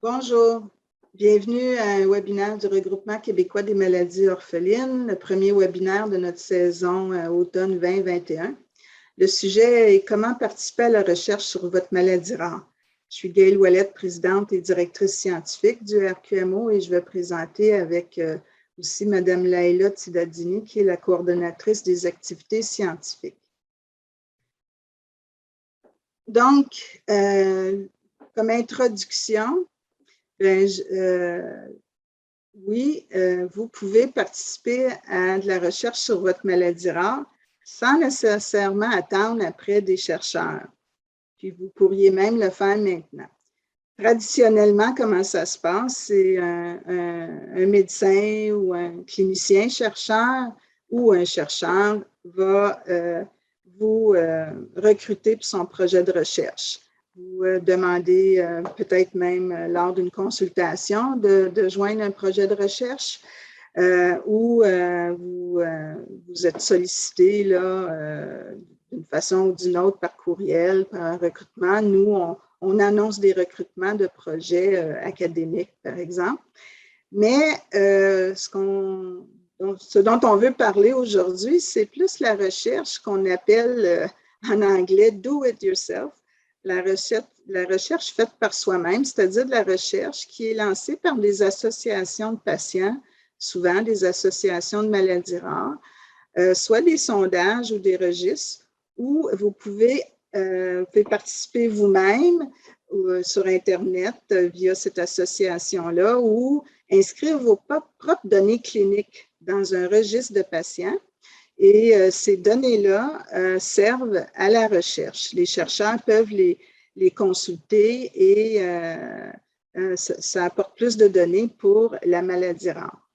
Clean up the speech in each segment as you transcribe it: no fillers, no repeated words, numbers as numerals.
Bonjour, bienvenue à un webinaire du Regroupement québécois des maladies orphelines, le premier webinaire de notre saison automne 2021. Le sujet est « Comment participer à la recherche sur votre maladie rare ». Je suis Gaëlle Ouellette, présidente et directrice scientifique du RQMO et je vais présenter avec aussi Mme Laïla Tidadini, qui est la coordonnatrice des activités scientifiques. Donc, comme introduction, vous pouvez participer à de la recherche sur votre maladie rare sans nécessairement attendre après des chercheurs. Puis vous pourriez même le faire maintenant. Traditionnellement, comment ça se passe? C'est un médecin ou un clinicien chercheur ou un chercheur va vous recruter pour son projet de recherche. Vous demandez peut-être même lors d'une consultation de joindre un projet de recherche ou vous êtes sollicité d'une façon ou d'une autre par courriel, par un recrutement. Nous, on annonce des recrutements de projets académiques, par exemple. Mais ce dont on veut parler aujourd'hui, c'est plus la recherche qu'on appelle en anglais « do it yourself ». La recherche faite par soi-même, c'est-à-dire de la recherche qui est lancée par des associations de patients, souvent des associations de maladies rares, soit des sondages ou des registres, où vous pouvez participer vous-même sur Internet via cette association-là ou inscrire vos propres données cliniques dans un registre de patients. Et ces données-là servent à la recherche. Les chercheurs peuvent les consulter et ça apporte plus de données pour la maladie rare.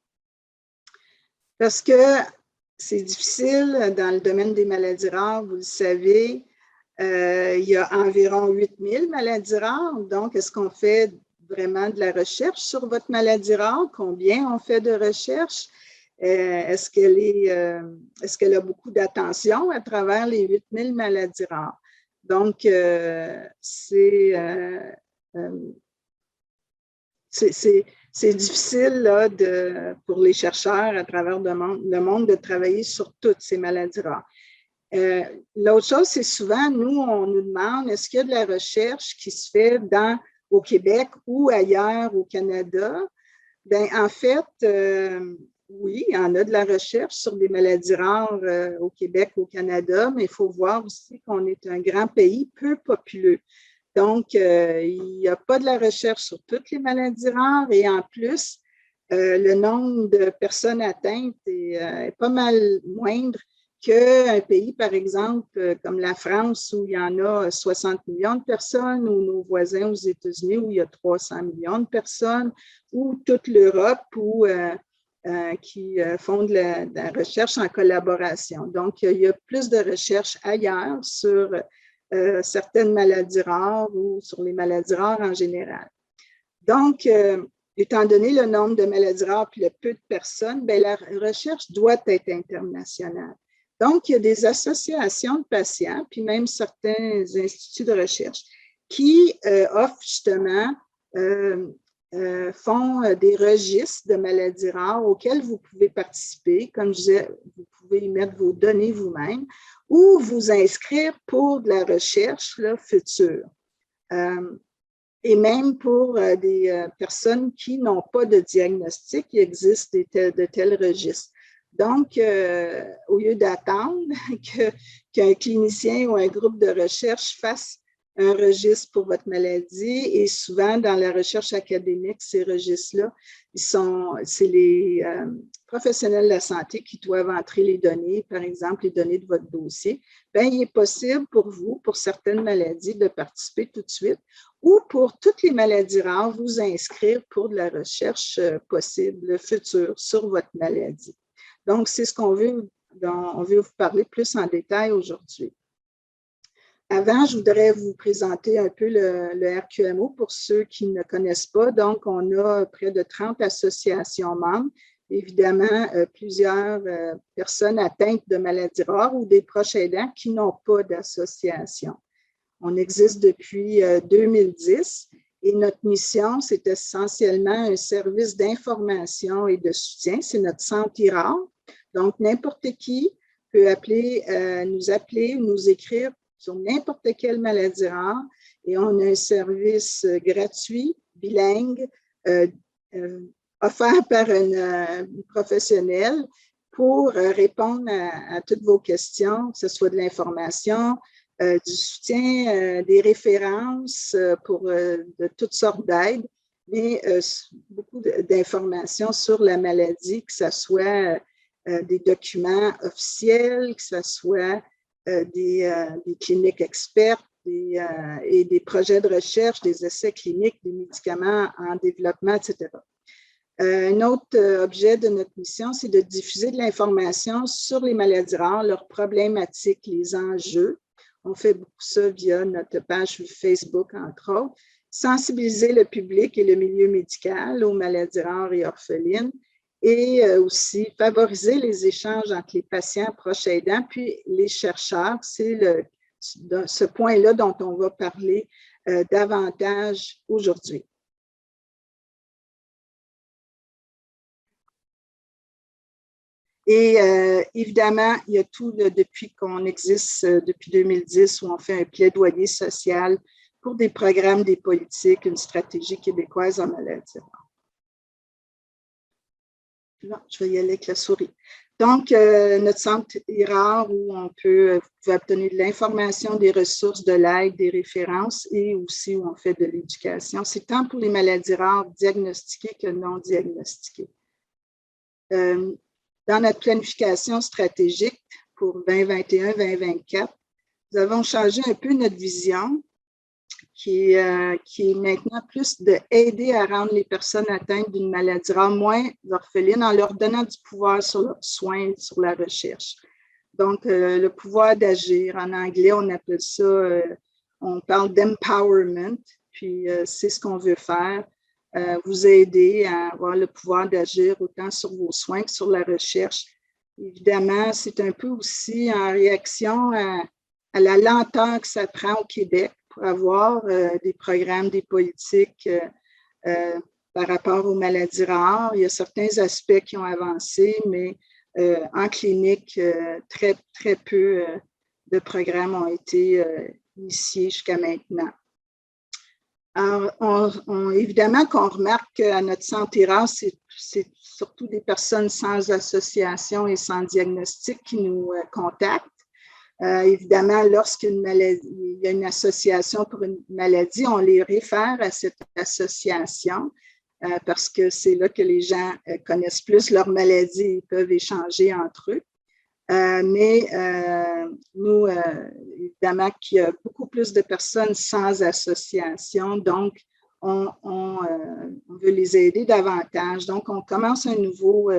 Parce que c'est difficile dans le domaine des maladies rares, vous le savez, il y a environ 8000 maladies rares. Donc, est-ce qu'on fait vraiment de la recherche sur votre maladie rare? Combien on fait de recherche? Est-ce qu'elle a beaucoup d'attention à travers les 8000 maladies rares? Donc, c'est difficile là, pour les chercheurs à travers le monde de travailler sur toutes ces maladies rares. L'autre chose, c'est souvent, nous, on nous demande, est-ce qu'il y a de la recherche qui se fait au Québec ou ailleurs au Canada? Bien, en fait, oui, il y en a de la recherche sur des maladies rares au Québec, au Canada, mais il faut voir aussi qu'on est un grand pays peu populeux. Donc, il n'y a pas de la recherche sur toutes les maladies rares et en plus, le nombre de personnes atteintes est pas mal moindre qu'un pays, par exemple, comme la France, où il y en a 60 millions de personnes, ou nos voisins aux États-Unis, où il y a 300 millions de personnes, ou toute l'Europe, qui font de la recherche en collaboration. Donc, il y a plus de recherche ailleurs sur certaines maladies rares ou sur les maladies rares en général. Donc, étant donné le nombre de maladies rares et le peu de personnes, bien, la recherche doit être internationale. Donc, il y a des associations de patients, puis même certains instituts de recherche qui offrent justement, font des registres de maladies rares auxquels vous pouvez participer. Comme je disais, vous pouvez y mettre vos données vous-même ou vous inscrire pour de la recherche là, future. Et même pour des personnes qui n'ont pas de diagnostic, il existe de tels registres. Donc, au lieu d'attendre qu'un clinicien ou un groupe de recherche fasse un registre pour votre maladie, et souvent dans la recherche académique, ces registres-là, c'est les professionnels de la santé qui doivent entrer les données, par exemple les données de votre dossier. Bien, il est possible pour vous, pour certaines maladies, de participer tout de suite ou pour toutes les maladies rares, vous inscrire pour de la recherche possible, future, sur votre maladie. Donc, c'est ce qu'on veut vous parler plus en détail aujourd'hui. Avant, je voudrais vous présenter un peu le RQMO pour ceux qui ne connaissent pas. Donc, on a près de 30 associations membres, évidemment plusieurs personnes atteintes de maladies rares ou des proches aidants qui n'ont pas d'association. On existe depuis 2010 Et notre mission, c'est essentiellement un service d'information et de soutien. C'est notre centre IRAR. Donc, n'importe qui peut nous appeler ou nous écrire sur n'importe quelle maladie rare. Et on a un service gratuit, bilingue, offert par une professionnelle pour répondre à toutes vos questions, que ce soit de l'information, du soutien, des références de toutes sortes d'aides, mais beaucoup d'informations sur la maladie, que ce soit des documents officiels, que ce soit des cliniques expertes et des projets de recherche, des essais cliniques, des médicaments en développement, etc. Un autre objet de notre mission, c'est de diffuser de l'information sur les maladies rares, leurs problématiques, les enjeux. On fait beaucoup ça via notre page Facebook, entre autres. Sensibiliser le public et le milieu médical aux maladies rares et orphelines et aussi favoriser les échanges entre les patients, proches aidants, puis les chercheurs. C'est ce point-là dont on va parler davantage aujourd'hui. Et évidemment, il y a tout depuis qu'on existe, depuis 2010, où on fait un plaidoyer social pour des programmes, des politiques, une stratégie québécoise en maladie. Non, je vais y aller avec la souris. Donc, notre centre IRAR, où vous pouvez obtenir de l'information, des ressources, de l'aide, des références et aussi où on fait de l'éducation. C'est tant pour les maladies rares diagnostiquées que non diagnostiquées. Dans notre planification stratégique pour 2021-2024, nous avons changé un peu notre vision qui est maintenant plus d'aider à rendre les personnes atteintes d'une maladie rare moins orphelines en leur donnant du pouvoir sur leurs soins, sur la recherche. Donc, le pouvoir d'agir, en anglais, on appelle ça, on parle d'empowerment, puis c'est ce qu'on veut faire. Vous aider à avoir le pouvoir d'agir autant sur vos soins que sur la recherche. Évidemment, c'est un peu aussi en réaction à la lenteur que ça prend au Québec pour avoir des programmes, des politiques par rapport aux maladies rares. Il y a certains aspects qui ont avancé, mais en clinique, très, très peu de programmes ont été initiés jusqu'à maintenant. Alors, évidemment qu'on remarque qu'à notre centre IRAR, c'est surtout des personnes sans association et sans diagnostic qui nous contactent. Évidemment, lorsqu'il y a une association pour une maladie, on les réfère à cette association parce que c'est là que les gens connaissent plus leur maladie et peuvent échanger entre eux. Mais nous, évidemment qu'il y a beaucoup plus de personnes sans association, donc on veut les aider davantage. Donc, on commence un nouveau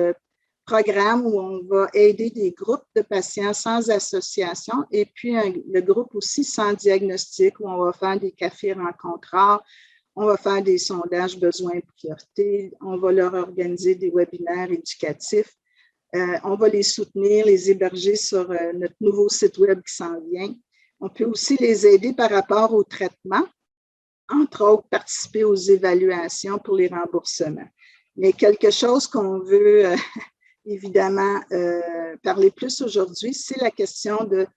programme où on va aider des groupes de patients sans association et puis le groupe aussi sans diagnostic où on va faire des cafés rencontres, on va faire des sondages besoins et priorités, on va leur organiser des webinaires éducatifs. On va les soutenir, les héberger sur notre nouveau site web qui s'en vient. On peut aussi les aider par rapport au traitement, entre autres participer aux évaluations pour les remboursements. Mais quelque chose qu'on veut évidemment parler plus aujourd'hui, c'est la question de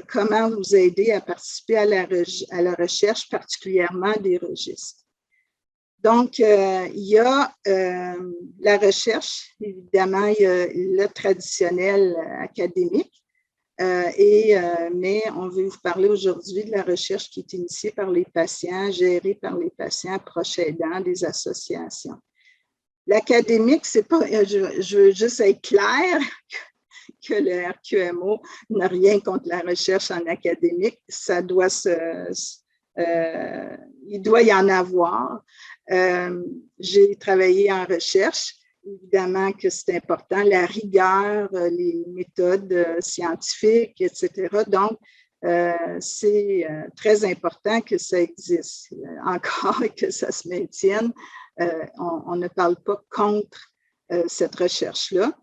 comment vous aider à participer à la recherche, particulièrement des registres. Donc, il y a la recherche, évidemment, il y a le traditionnel académique, mais on veut vous parler aujourd'hui de la recherche qui est initiée par les patients, gérée par les patients, proches aidants, des associations. L'académique, c'est pas, je veux juste être clair que le RQMO n'a rien contre la recherche en académique, ça doit il doit y en avoir. J'ai travaillé en recherche, évidemment que c'est important, la rigueur, les méthodes scientifiques, etc. Donc, c'est très important que ça existe encore et que ça se maintienne. On ne parle pas contre cette recherche-là.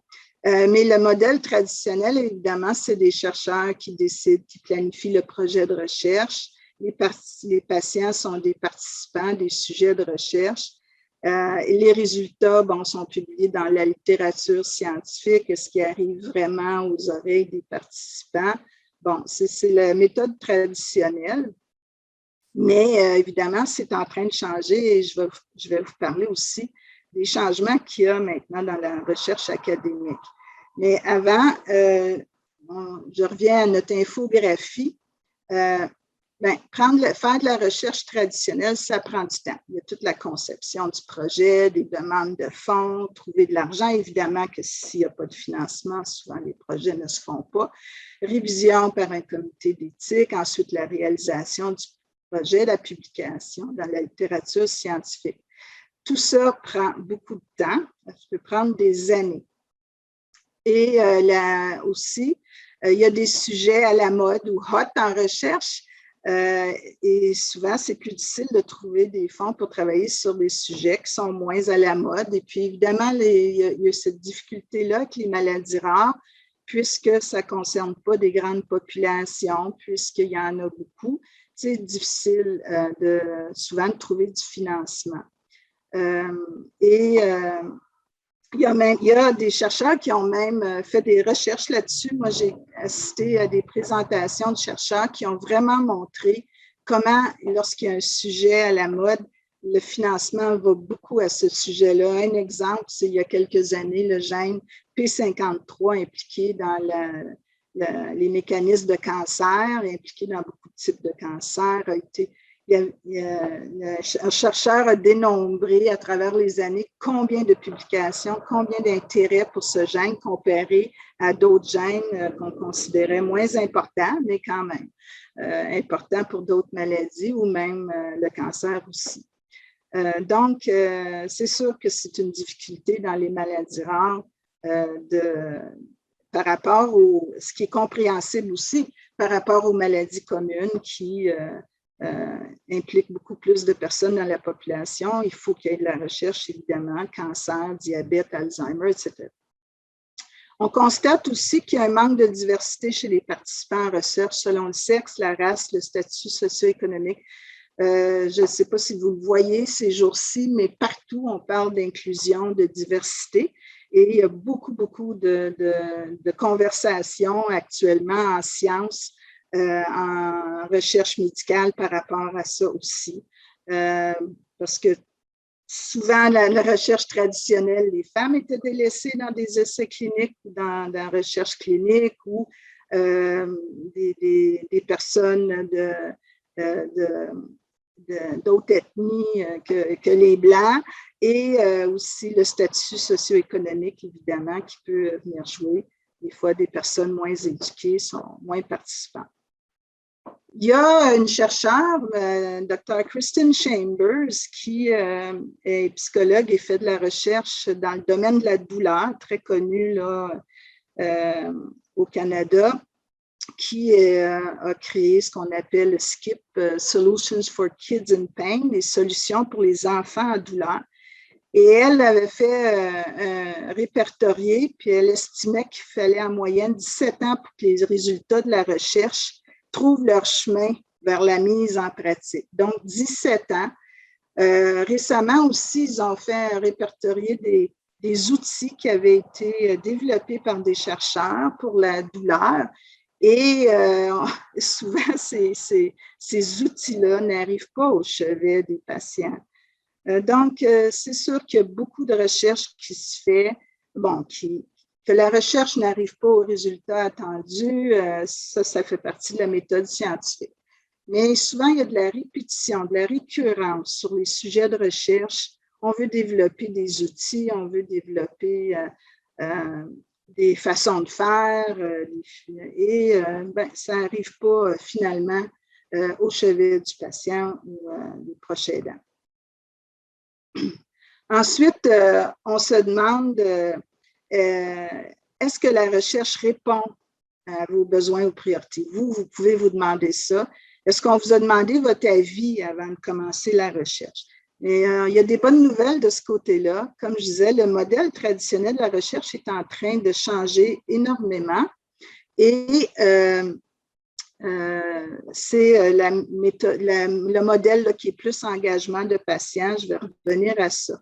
Mais le modèle traditionnel, évidemment, c'est des chercheurs qui décident, qui planifient le projet de recherche. les patients sont des participants, des sujets de recherche. Et les résultats sont publiés dans la littérature scientifique, ce qui arrive vraiment aux oreilles des participants. Bon, c'est la méthode traditionnelle, mais évidemment, c'est en train de changer et je vais vous parler aussi des changements qu'il y a maintenant dans la recherche académique. Mais avant, je reviens à notre infographie. Faire de la recherche traditionnelle, ça prend du temps. Il y a toute la conception du projet, des demandes de fonds, trouver de l'argent. Évidemment que s'il n'y a pas de financement, souvent les projets ne se font pas. Révision par un comité d'éthique, ensuite la réalisation du projet, la publication dans la littérature scientifique. Tout ça prend beaucoup de temps, ça peut prendre des années. Et aussi, il y a des sujets à la mode ou hot en recherche. Et souvent, c'est plus difficile de trouver des fonds pour travailler sur des sujets qui sont moins à la mode. Et puis, évidemment, il y a cette difficulté-là avec les maladies rares, puisque ça ne concerne pas des grandes populations, puisqu'il y en a beaucoup. C'est difficile souvent de trouver du financement. Il y a des chercheurs qui ont même fait des recherches là-dessus. Moi, j'ai assisté à des présentations de chercheurs qui ont vraiment montré comment, lorsqu'il y a un sujet à la mode, le financement va beaucoup à ce sujet-là. Un exemple, c'est il y a quelques années, le gène P53 impliqué dans les mécanismes de cancer, impliqué dans beaucoup de types de cancers, un chercheur a dénombré à travers les années combien de publications, combien d'intérêt pour ce gène comparé à d'autres gènes qu'on considérait moins importants, mais quand même importants pour d'autres maladies ou même le cancer aussi. Donc, c'est sûr que c'est une difficulté dans les maladies rares par rapport ce qui est compréhensible aussi, par rapport aux maladies communes qui implique beaucoup plus de personnes dans la population. Il faut qu'il y ait de la recherche, évidemment, cancer, diabète, Alzheimer, etc. On constate aussi qu'il y a un manque de diversité chez les participants en recherche selon le sexe, la race, le statut socio-économique. Je ne sais pas si vous le voyez ces jours-ci, mais partout, on parle d'inclusion, de diversité. Et il y a beaucoup de conversations actuellement en sciences, en recherche médicale par rapport à ça aussi. Parce que souvent, la recherche traditionnelle, les femmes étaient délaissées dans des essais cliniques ou dans la recherche clinique ou des personnes d'autres ethnies que les Blancs et aussi le statut socio-économique, évidemment, qui peut venir jouer. Des fois, des personnes moins éduquées sont moins participantes. Il y a une chercheure, Dr. Kristen Chambers, qui est psychologue et fait de la recherche dans le domaine de la douleur, très connue là, au Canada, qui a créé ce qu'on appelle SKIP, Solutions for Kids in Pain, les solutions pour les enfants en douleur. Et elle avait fait répertorier, puis elle estimait qu'il fallait en moyenne 17 ans pour que les résultats de la recherche trouvent leur chemin vers la mise en pratique. Donc, 17 ans. Récemment aussi, ils ont fait répertorier des outils qui avaient été développés par des chercheurs pour la douleur. Et souvent, ces outils-là n'arrivent pas au chevet des patients. Donc, c'est sûr qu'il y a beaucoup de recherche qui se fait, que la recherche n'arrive pas aux résultats attendus, ça fait partie de la méthode scientifique. Mais souvent, il y a de la répétition, de la récurrence sur les sujets de recherche. On veut développer des outils, on veut développer des façons de faire, et ça n'arrive pas finalement au chevet du patient ou des proches aidants. Ensuite, on se demande, est-ce que la recherche répond à vos besoins ou priorités? Vous pouvez vous demander ça. Est-ce qu'on vous a demandé votre avis avant de commencer la recherche? Et, il y a des bonnes nouvelles de ce côté-là. Comme je disais, le modèle traditionnel de la recherche est en train de changer énormément. Et c'est le modèle là, qui est plus engagement de patient. Je vais revenir à ça.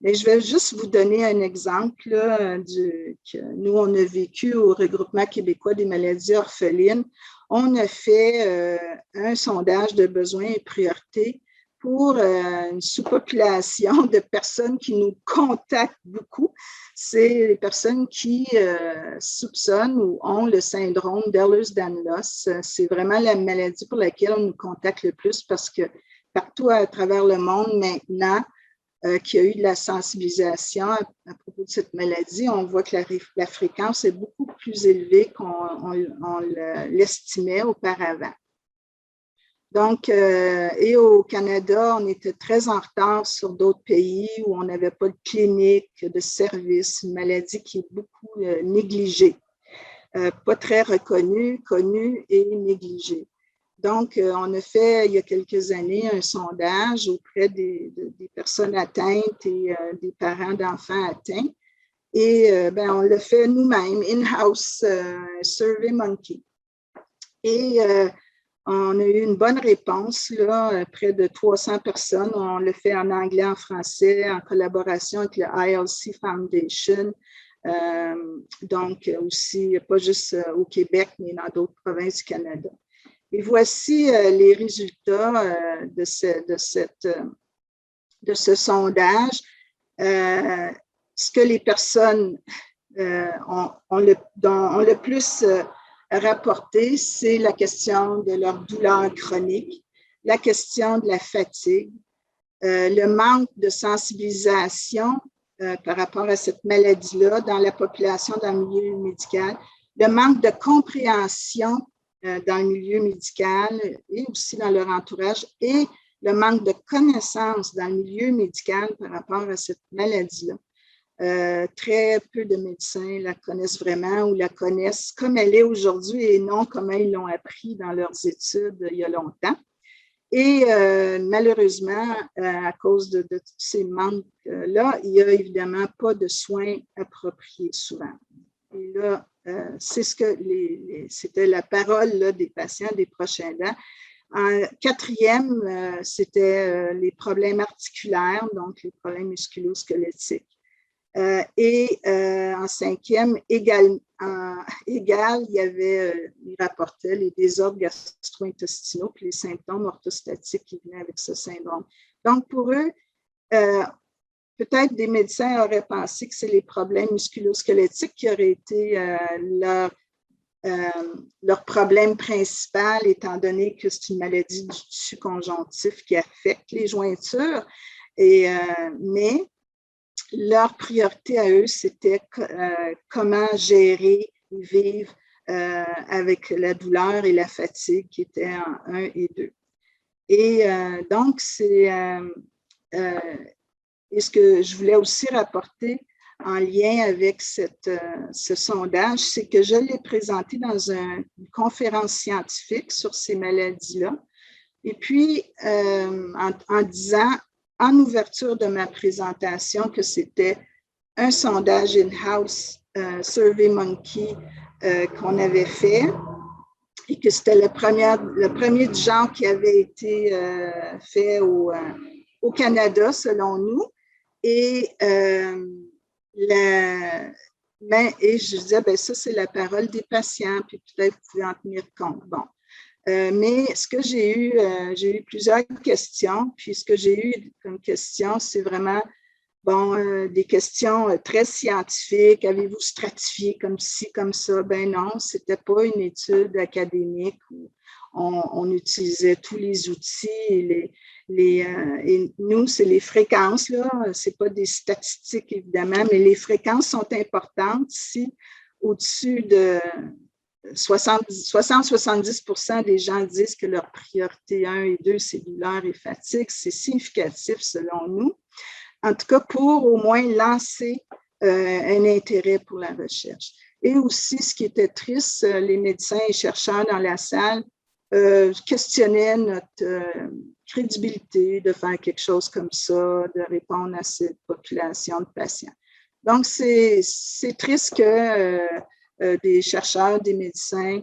Mais je vais juste vous donner un exemple là, que nous, on a vécu au Regroupement québécois des maladies orphelines. On a fait un sondage de besoins et priorités pour une sous-population de personnes qui nous contactent beaucoup. C'est les personnes qui soupçonnent ou ont le syndrome d'Ehlers-Danlos. C'est vraiment la maladie pour laquelle on nous contacte le plus parce que partout à travers le monde maintenant, qu'il y a eu de la sensibilisation à propos de cette maladie, on voit que la fréquence est beaucoup plus élevée qu'on l'estimait auparavant. Donc, et au Canada, on était très en retard sur d'autres pays où on n'avait pas de clinique, de service, une maladie qui est beaucoup négligée, pas très reconnue, connue et négligée. Donc, on a fait, il y a quelques années, un sondage auprès des personnes atteintes et des parents d'enfants atteints. Et on l'a fait nous-mêmes, in-house, SurveyMonkey. Et on a eu une bonne réponse, là, près de 300 personnes. On l'a fait en anglais, en français, en collaboration avec le ILC Foundation. Donc, aussi, pas juste au Québec, mais dans d'autres provinces du Canada. Et voici les résultats de ce sondage. Ce que les personnes ont le plus rapporté, c'est la question de leur douleur chronique, la question de la fatigue, le manque de sensibilisation par rapport à cette maladie-là dans la population, dans le milieu médical, le manque de compréhension dans le milieu médical et aussi dans leur entourage et le manque de connaissances dans le milieu médical par rapport à cette maladie-là. Très peu de médecins la connaissent vraiment ou la connaissent comme elle est aujourd'hui et non comme ils l'ont appris dans leurs études il y a longtemps. Et malheureusement, à cause de tous ces manques-là, il n'y a évidemment pas de soins appropriés souvent. Et là, c'est ce que c'était la parole là, des patients, des proches aidants. En quatrième, c'était les problèmes articulaires, donc les problèmes musculo-squelettiques. Et en cinquième, il y avait, il rapportait les désordres gastro-intestinaux puis les symptômes orthostatiques qui venaient avec ce syndrome. Donc, pour eux, peut-être des médecins auraient pensé que c'est les problèmes musculo-squelettiques qui auraient été leur problème principal, étant donné que c'est une maladie du tissu conjonctif qui affecte les jointures. Mais leur priorité à eux, c'était comment gérer et vivre avec la douleur et la fatigue qui étaient en 1 et 2. Et donc, c'est ce que je voulais aussi rapporter en lien avec ce sondage, c'est que je l'ai présenté dans une conférence scientifique sur ces maladies-là. Et puis, en disant, en ouverture de ma présentation, que c'était un sondage in-house, SurveyMonkey, qu'on avait fait et que c'était le premier du genre qui avait été fait au Canada, selon nous. Et je disais, ben ça, c'est la parole des patients, puis peut-être vous pouvez en tenir compte. Bon. Mais ce que j'ai eu plusieurs questions, puis ce que j'ai eu comme question, c'est vraiment, des questions très scientifiques. Avez-vous stratifié comme ci, comme ça? Ben non, c'était pas une étude académique où on utilisait tous les outils et nous, c'est les fréquences, là. C'est pas des statistiques, évidemment, mais les fréquences sont importantes. Si au-dessus de 60-70% des gens disent que leur priorité 1 et 2, c'est douleur et fatigue, c'est significatif selon nous. En tout cas, pour au moins lancer un intérêt pour la recherche. Et aussi, ce qui était triste, les médecins et chercheurs dans la salle questionnaient notre crédibilité de faire quelque chose comme ça, de répondre à cette population de patients. Donc, c'est triste que des chercheurs, des médecins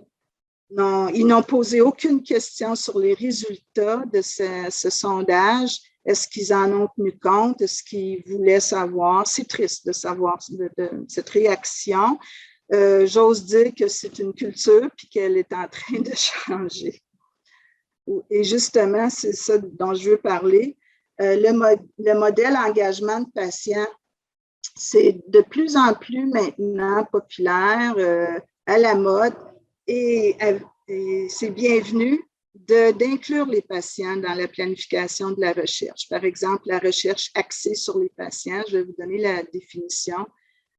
non, ils n'ont posé aucune question sur les résultats de ce sondage. Est-ce qu'ils en ont tenu compte? Est-ce qu'ils voulaient savoir? C'est triste de savoir de cette réaction. J'ose dire que c'est une culture puis qu'elle est en train de changer. Et justement, c'est ça dont je veux parler. Le modèle engagement de patient, c'est de plus en plus maintenant populaire, à la mode, et c'est bienvenu d'inclure les patients dans la planification de la recherche. Par exemple, la recherche axée sur les patients, je vais vous donner la définition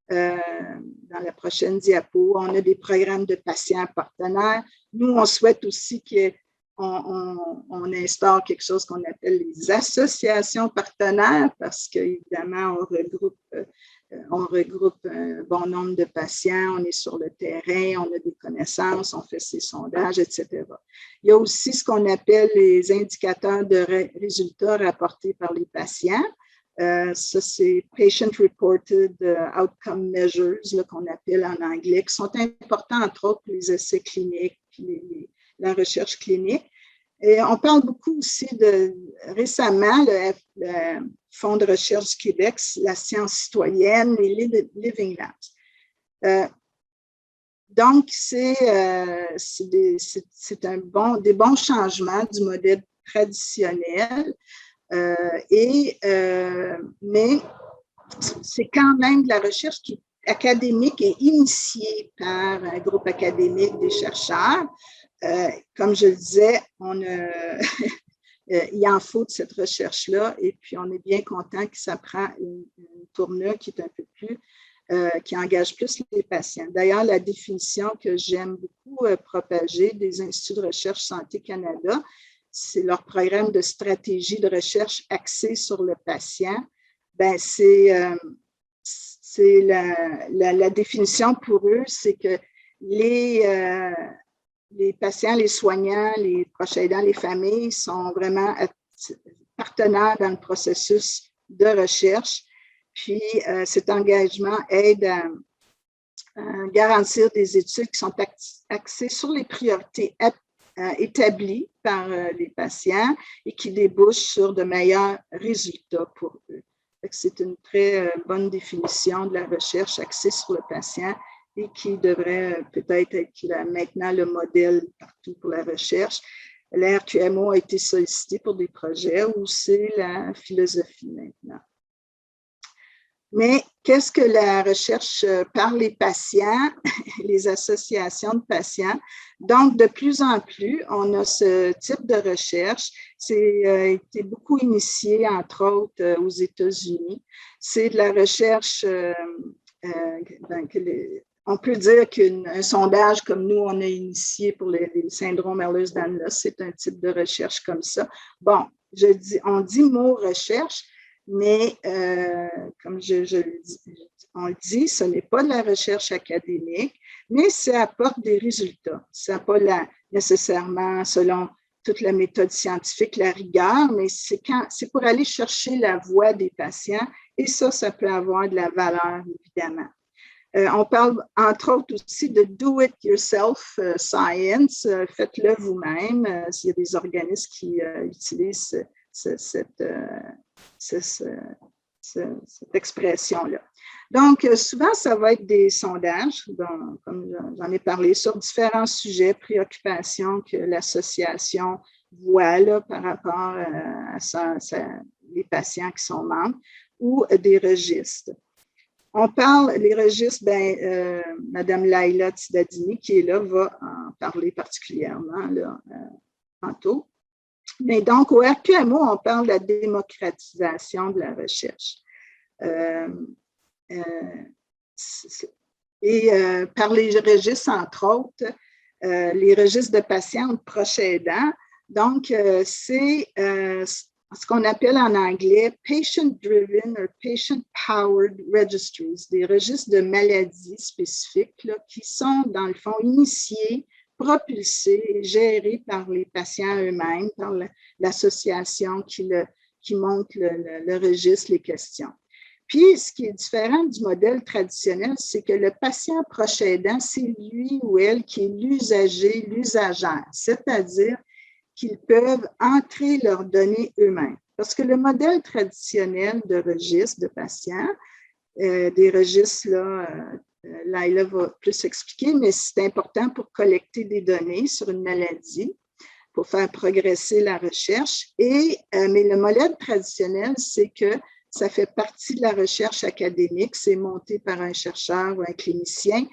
dans la prochaine diapo. On a des programmes de patients partenaires. Nous, on souhaite aussi qu'on instaure quelque chose qu'on appelle les associations partenaires parce qu'évidemment, on regroupe un bon nombre de patients, on est sur le terrain, on a des connaissances, on fait ses sondages, etc. Il y a aussi ce qu'on appelle les indicateurs de résultats rapportés par les patients. Ça, c'est Patient Reported Outcome Measures, qu'on appelle en anglais, qui sont importants, entre autres, pour les essais cliniques, puis la recherche clinique. Et on parle beaucoup aussi récemment, le Fonds de recherche du Québec, la science citoyenne, les Living Labs. Donc, c'est des bons changements du modèle traditionnel, mais c'est quand même de la recherche qui académique et initiée par un groupe académique des chercheurs. Comme je le disais, il en faut de cette recherche-là et puis on est bien content que ça prend une tournure qui est un peu plus, qui engage plus les patients. D'ailleurs, la définition que j'aime beaucoup propager des Instituts de recherche Santé Canada, c'est leur programme de stratégie de recherche axé sur le patient. Ben, c'est la définition pour eux, c'est que les patients, les soignants, les proches aidants, les familles sont vraiment partenaires dans le processus de recherche. Puis, cet engagement aide à garantir des études qui sont axées sur les priorités établies par les patients et qui débouchent sur de meilleurs résultats pour eux. C'est une très bonne définition de la recherche axée sur le patient et qui devrait peut-être être maintenant le modèle partout pour la recherche. La RQMO a été sollicitée pour des projets où c'est la philosophie maintenant. Mais qu'est-ce que la recherche par les patients, les associations de patients? Donc, de plus en plus, on a ce type de recherche. C'est été beaucoup initié, entre autres, aux États-Unis. C'est de la recherche on peut dire qu'un sondage comme nous, on a initié pour les syndromes Ehlers-Danlos, c'est un type de recherche comme ça. Bon, on dit mot recherche, mais comme on le dit, ce n'est pas de la recherche académique, mais ça apporte des résultats. Ça n'a pas nécessairement, selon toute la méthode scientifique, la rigueur, mais c'est pour aller chercher la voix des patients et ça peut avoir de la valeur, évidemment. On parle, entre autres, aussi de do-it-yourself science, faites-le vous-même. S'il y a des organismes qui utilisent cette expression-là. Donc, souvent, ça va être des sondages, comme j'en ai parlé, sur différents sujets, préoccupations que l'association voit là, par rapport à les patients qui sont membres, ou des registres. On parle, les registres, Mme Laïla Tidadini, qui est là, va en parler particulièrement là, tantôt. Mais donc, au RQMO, on parle de la démocratisation de la recherche. Par les registres, entre autres, les registres de patients ou de proches aidants. Donc, c'est ce qu'on appelle en anglais patient-driven or patient-powered registries, des registres de maladies spécifiques là, qui sont, dans le fond, initiés, propulsés et gérés par les patients eux-mêmes, par l'association qui monte le registre, les questions. Puis, ce qui est différent du modèle traditionnel, c'est que le patient proche aidant, c'est lui ou elle qui est l'usager, l'usagère, c'est-à-dire qu'ils peuvent entrer leurs données eux-mêmes. Parce que le modèle traditionnel de registre de patients, des registres, là, Laila va plus expliquer, mais c'est important pour collecter des données sur une maladie, pour faire progresser la recherche. Mais le modèle traditionnel, c'est que ça fait partie de la recherche académique, c'est monté par un chercheur ou un clinicien,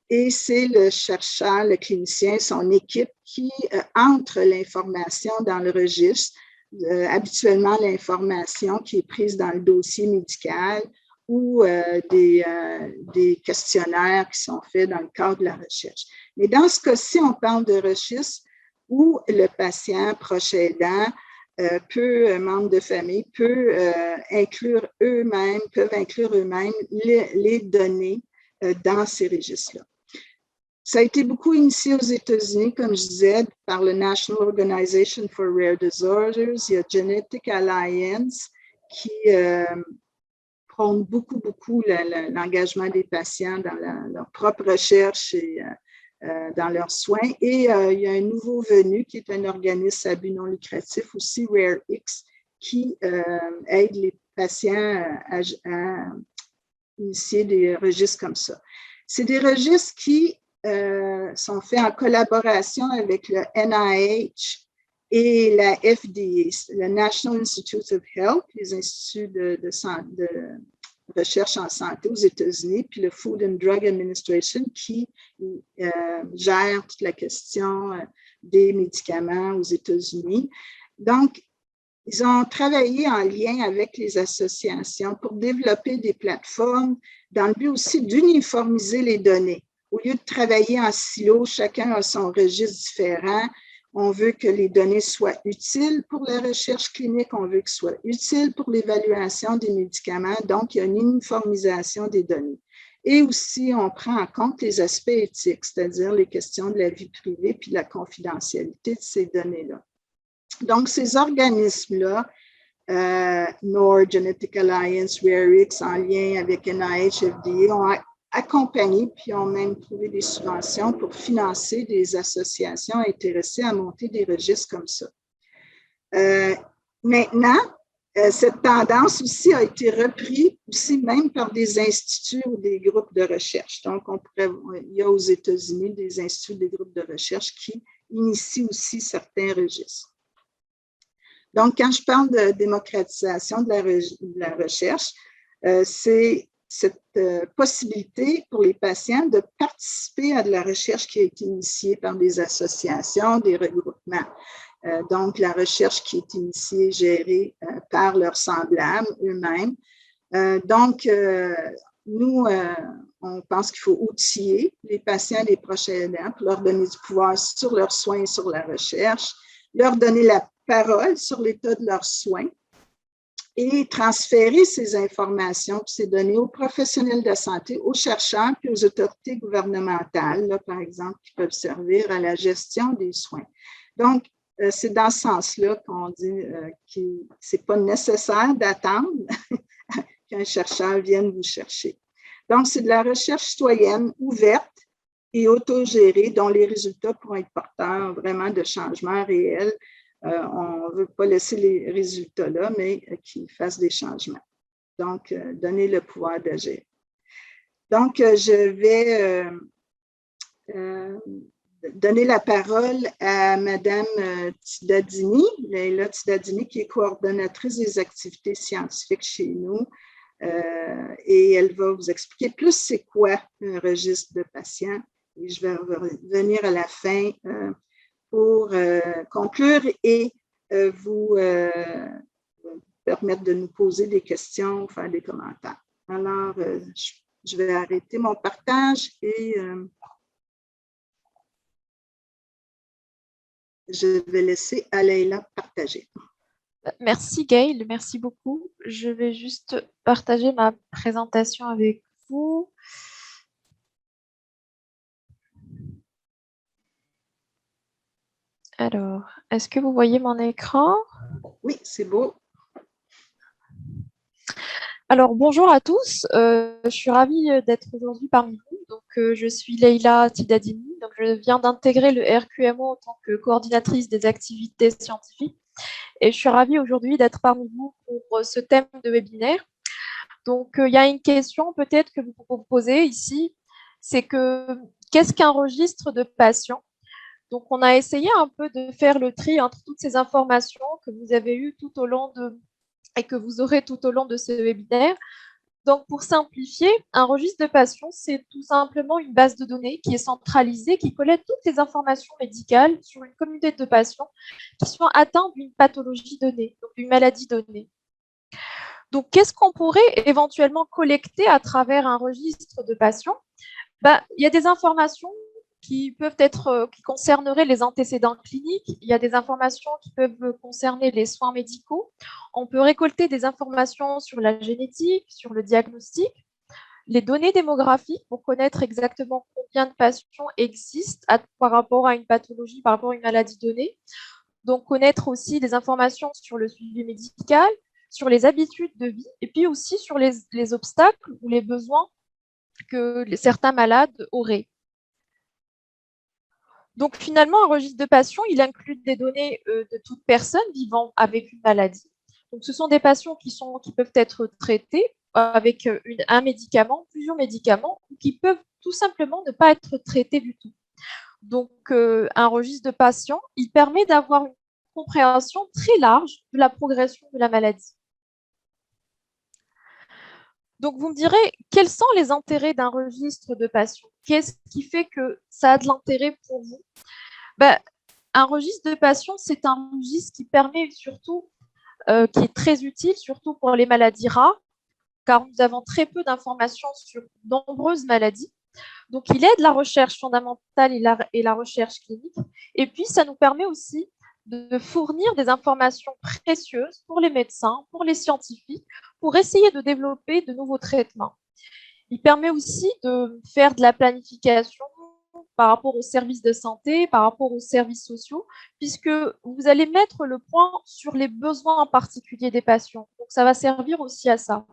et c'est le chercheur, le clinicien, son équipe qui entre l'information dans le registre, habituellement l'information qui est prise dans le dossier médical ou des questionnaires qui sont faits dans le cadre de la recherche. Mais dans ce cas-ci, on parle de registre où le patient, proche aidant, membre de famille, peuvent inclure eux-mêmes les données dans ces registres-là. Ça a été beaucoup initié aux États-Unis, comme je disais, par le National Organization for Rare Disorders. Il y a Genetic Alliance qui prône beaucoup l'engagement des patients dans leur propre recherche et dans leurs soins. Et il y a un nouveau venu qui est un organisme à but non lucratif aussi, RareX, qui aide les patients à initier des registres comme ça. C'est des registres qui sont faits en collaboration avec le NIH et la FDA, le National Institute of Health, les instituts de recherche en santé aux États-Unis, puis le Food and Drug Administration qui gère toute la question des médicaments aux États-Unis. Donc, ils ont travaillé en lien avec les associations pour développer des plateformes dans le but aussi d'uniformiser les données. Au lieu de travailler en silo, chacun a son registre différent. On veut que les données soient utiles pour la recherche clinique, on veut qu'elles soient utiles pour l'évaluation des médicaments. Donc, il y a une uniformisation des données. Et aussi, on prend en compte les aspects éthiques, c'est-à-dire les questions de la vie privée puis de la confidentialité de ces données-là. Donc, ces organismes-là, NORD, Genetic Alliance, RareX, en lien avec NIH, FDA, ont accompagné puis ont même trouvé des subventions pour financer des associations intéressées à monter des registres comme ça. Maintenant, cette tendance aussi a été reprise aussi même par des instituts ou des groupes de recherche. Donc, il y a aux États-Unis des instituts, des groupes de recherche qui initient aussi certains registres. Donc, quand je parle de démocratisation de la recherche, c'est cette possibilité pour les patients de participer à de la recherche qui a été initiée par des associations, des regroupements. Donc, la recherche qui est initiée, gérée par leurs semblables eux-mêmes. Donc, nous, on pense qu'il faut outiller les patients et les proches aidants pour leur donner du pouvoir sur leurs soins et sur la recherche, leur donner la parole sur l'état de leurs soins et transférer ces informations, ces données aux professionnels de santé, aux chercheurs puis aux autorités gouvernementales, là, par exemple, qui peuvent servir à la gestion des soins. Donc, c'est dans ce sens-là qu'on dit que ce n'est pas nécessaire d'attendre qu'un chercheur vienne vous chercher. Donc, c'est de la recherche citoyenne ouverte et autogérée dont les résultats pourront être porteurs vraiment de changements réels. On ne veut pas laisser les résultats là, mais qu'ils fassent des changements. Donc, donner le pouvoir d'agir. Donc, je vais donner la parole à Mme Tidadini, Leila Tidadini, qui est coordonnatrice des activités scientifiques chez nous. Et elle va vous expliquer plus c'est quoi un registre de patients. Et je vais revenir à la fin pour conclure et vous permettre de nous poser des questions ou faire des commentaires. Alors, je vais arrêter mon partage et je vais laisser à Leila partager. Merci Gaëlle, merci beaucoup. Je vais juste partager ma présentation avec vous. Alors, est-ce que vous voyez mon écran? Oui, c'est beau. Alors, bonjour à tous. Je suis ravie d'être aujourd'hui parmi vous. Donc, je suis Leïla Tidadini. Donc, je viens d'intégrer le RQMO en tant que coordinatrice des activités scientifiques. Et je suis ravie aujourd'hui d'être parmi vous pour ce thème de webinaire. Donc, il y a une question peut-être que vous pouvez vous poser ici. C'est que qu'est-ce qu'un registre de patients? Donc, on a essayé un peu de faire le tri entre toutes ces informations que vous avez eues tout au long et que vous aurez tout au long de ce webinaire. Donc, pour simplifier, un registre de patients, c'est tout simplement une base de données qui est centralisée, qui collecte toutes les informations médicales sur une communauté de patients qui sont atteints d'une pathologie donnée, donc d'une maladie donnée. Donc, qu'est-ce qu'on pourrait éventuellement collecter à travers un registre de patients? Il y a des informations qui peuvent être, qui concerneraient les antécédents cliniques. Il y a des informations qui peuvent concerner les soins médicaux. On peut récolter des informations sur la génétique, sur le diagnostic, les données démographiques pour connaître exactement combien de patients existent par rapport à une pathologie, par rapport à une maladie donnée. Donc, connaître aussi des informations sur le suivi médical, sur les habitudes de vie, et puis aussi sur les obstacles ou les besoins que certains malades auraient. Donc, finalement, un registre de patients, il inclut des données de toute personne vivant avec une maladie. Donc, ce sont des patients qui peuvent être traités avec un médicament, plusieurs médicaments, ou qui peuvent tout simplement ne pas être traités du tout. Donc, un registre de patients, il permet d'avoir une compréhension très large de la progression de la maladie. Donc, vous me direz, quels sont les intérêts d'un registre de patients? Qu'est-ce qui fait que ça a de l'intérêt pour vous? Un registre de patients, c'est un registre qui permet surtout, qui est très utile, surtout pour les maladies rares, car nous avons très peu d'informations sur de nombreuses maladies. Donc, il aide la recherche fondamentale et la recherche clinique. Et puis, ça nous permet aussi de fournir des informations précieuses pour les médecins, pour les scientifiques, pour essayer de développer de nouveaux traitements. Il permet aussi de faire de la planification par rapport aux services de santé, par rapport aux services sociaux, puisque vous allez mettre le point sur les besoins en particulier des patients. Donc, ça va servir aussi à ça.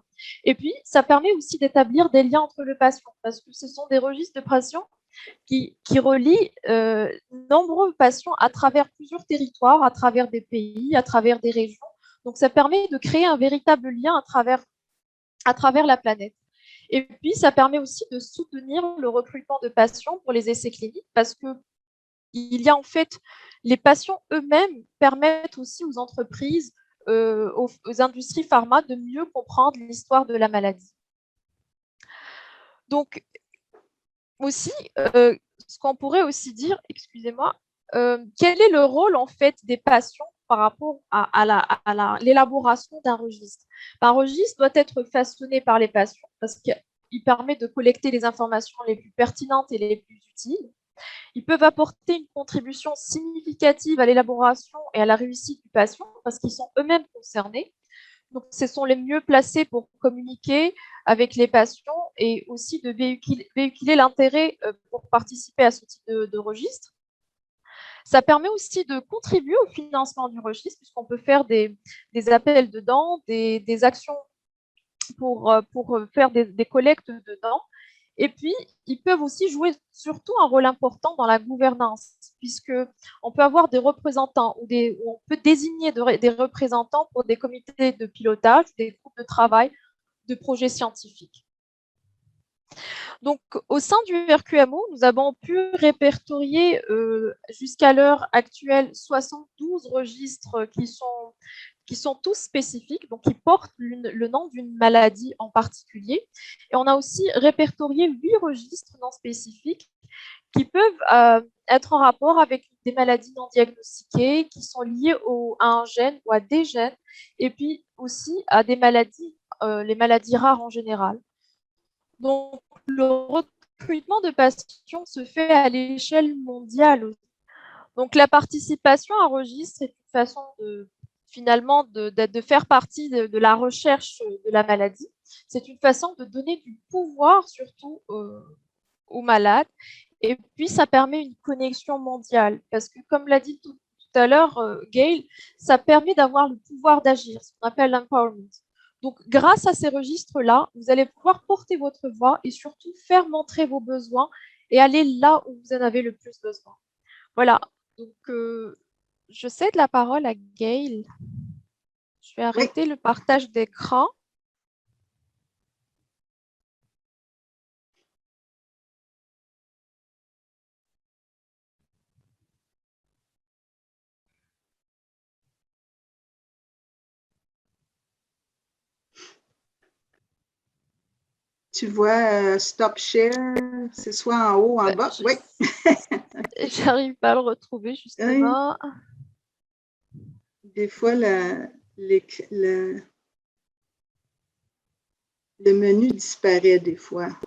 Et puis, ça permet aussi d'établir des liens entre le patient, parce que ce sont des registres de patients qui relient nombreux patients à travers plusieurs territoires, à travers des pays, à travers des régions. Donc, ça permet de créer un véritable lien à travers la planète. Et puis, ça permet aussi de soutenir le recrutement de patients pour les essais cliniques parce que il y a en fait, les patients eux-mêmes permettent aussi aux entreprises, aux industries pharma de mieux comprendre l'histoire de la maladie. Donc, aussi, ce qu'on pourrait aussi dire, excusez-moi, quel est le rôle en fait des patients par rapport à l'élaboration d'un registre? Un registre doit être façonné par les patients parce qu'il permet de collecter les informations les plus pertinentes et les plus utiles. Ils peuvent apporter une contribution significative à l'élaboration et à la réussite du patient parce qu'ils sont eux-mêmes concernés. Donc, ce sont les mieux placés pour communiquer avec les patients et aussi de véhiculer l'intérêt pour participer à ce type de registre. Ça permet aussi de contribuer au financement du registre, puisqu'on peut faire des appels dedans, des actions pour faire des collectes dedans. Et puis, ils peuvent aussi jouer surtout un rôle important dans la gouvernance, puisqu'on peut avoir des représentants ou on peut désigner des représentants pour des comités de pilotage, des groupes de travail, de projets scientifiques. Donc, au sein du RQMO, nous avons pu répertorier jusqu'à l'heure actuelle 72 registres qui sont tous spécifiques, donc qui portent le nom d'une maladie en particulier. Et on a aussi répertorié 8 registres non spécifiques qui peuvent être en rapport avec des maladies non diagnostiquées, qui sont liées à un gène ou à des gènes, et puis aussi à des maladies, les maladies rares en général. Donc, le recrutement de patients se fait à l'échelle mondiale. Donc, la participation à un registre est une façon finalement de faire partie de la recherche de la maladie. C'est une façon de donner du pouvoir surtout aux malades. Et puis, ça permet une connexion mondiale. Parce que, comme l'a dit tout à l'heure Gail, ça permet d'avoir le pouvoir d'agir, ce qu'on appelle l'empowerment. Donc, grâce à ces registres-là, vous allez pouvoir porter votre voix et surtout faire montrer vos besoins et aller là où vous en avez le plus besoin. Voilà. Donc, je cède la parole à Gail. Je vais Oui. arrêter le partage d'écran. Tu vois Stop Share, c'est soit en haut ou en bas. Oui. J'arrive pas à le retrouver, justement. Oui. Des fois, le menu disparaît des fois.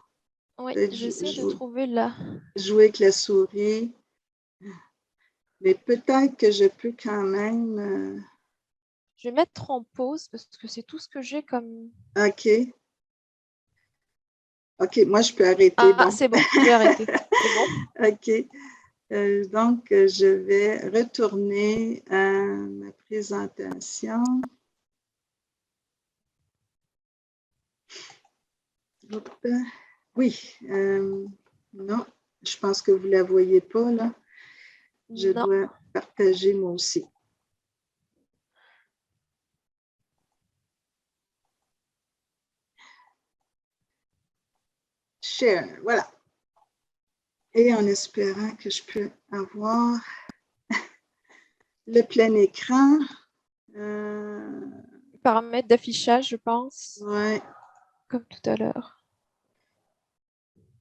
Oui, j'essaie de trouver là. Jouer avec la souris. Mais peut-être que je peux quand même... Je vais mettre en pause parce que c'est tout ce que j'ai comme... OK. OK, moi, je peux arrêter. Ah, bon. c'est bon, j'ai arrêté. C'est bon. OK. Donc, je vais retourner à ma présentation. Oui. Non, je pense que vous ne la voyez pas, là. Je dois partager moi aussi. Share, voilà. Et en espérant que je peux avoir le plein écran. Paramètres d'affichage, je pense. Oui. Comme tout à l'heure.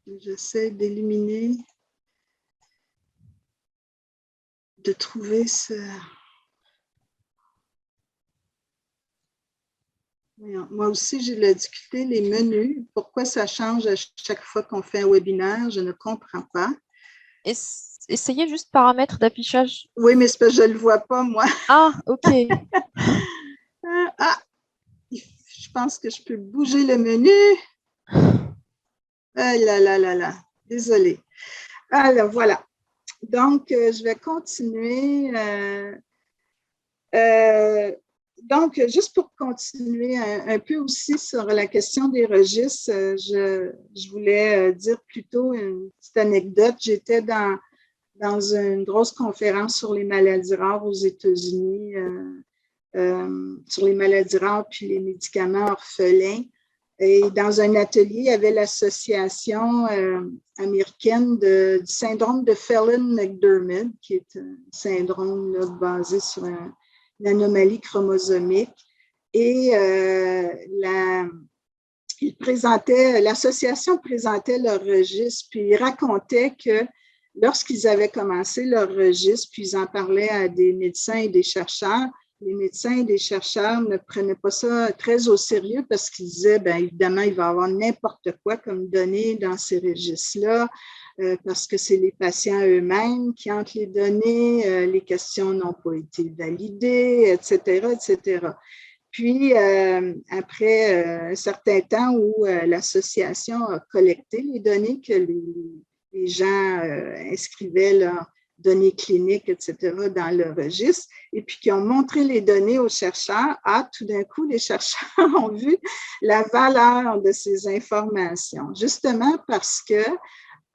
J'essaie d'éliminer, de trouver ce... Moi aussi, j'ai de la difficulté, les menus. Pourquoi ça change à chaque fois qu'on fait un webinaire? Je ne comprends pas. Essayez juste paramètres d'affichage. Oui, mais c'est parce que je ne le vois pas, moi. Ah, OK. Je pense que je peux bouger le menu. Ah là là là là, désolée. Alors, voilà. Donc, je vais continuer. Donc, juste pour continuer un peu aussi sur la question des registres, je voulais dire plutôt une petite anecdote. J'étais dans une grosse conférence sur les maladies rares aux États-Unis, sur les maladies rares puis les médicaments orphelins. Et dans un atelier, il y avait l'association américaine du syndrome de Phelan-McDermid, qui est un syndrome là, basé sur une anomalie chromosomique. Et l'association présentait leur registre, puis ils racontaient que lorsqu'ils avaient commencé leur registre, puis ils en parlaient à des médecins et des chercheurs, les médecins et les chercheurs ne prenaient pas ça très au sérieux parce qu'ils disaient, bien évidemment, il va y avoir n'importe quoi comme données dans ces registres-là, parce que c'est les patients eux-mêmes qui entrent les données, les questions n'ont pas été validées, etc., etc. Puis, après un certain temps où l'association a collecté les données que les gens inscrivaient leurs données cliniques, etc., dans le registre, et puis qui ont montré les données aux chercheurs, tout d'un coup, les chercheurs ont vu la valeur de ces informations, justement parce que,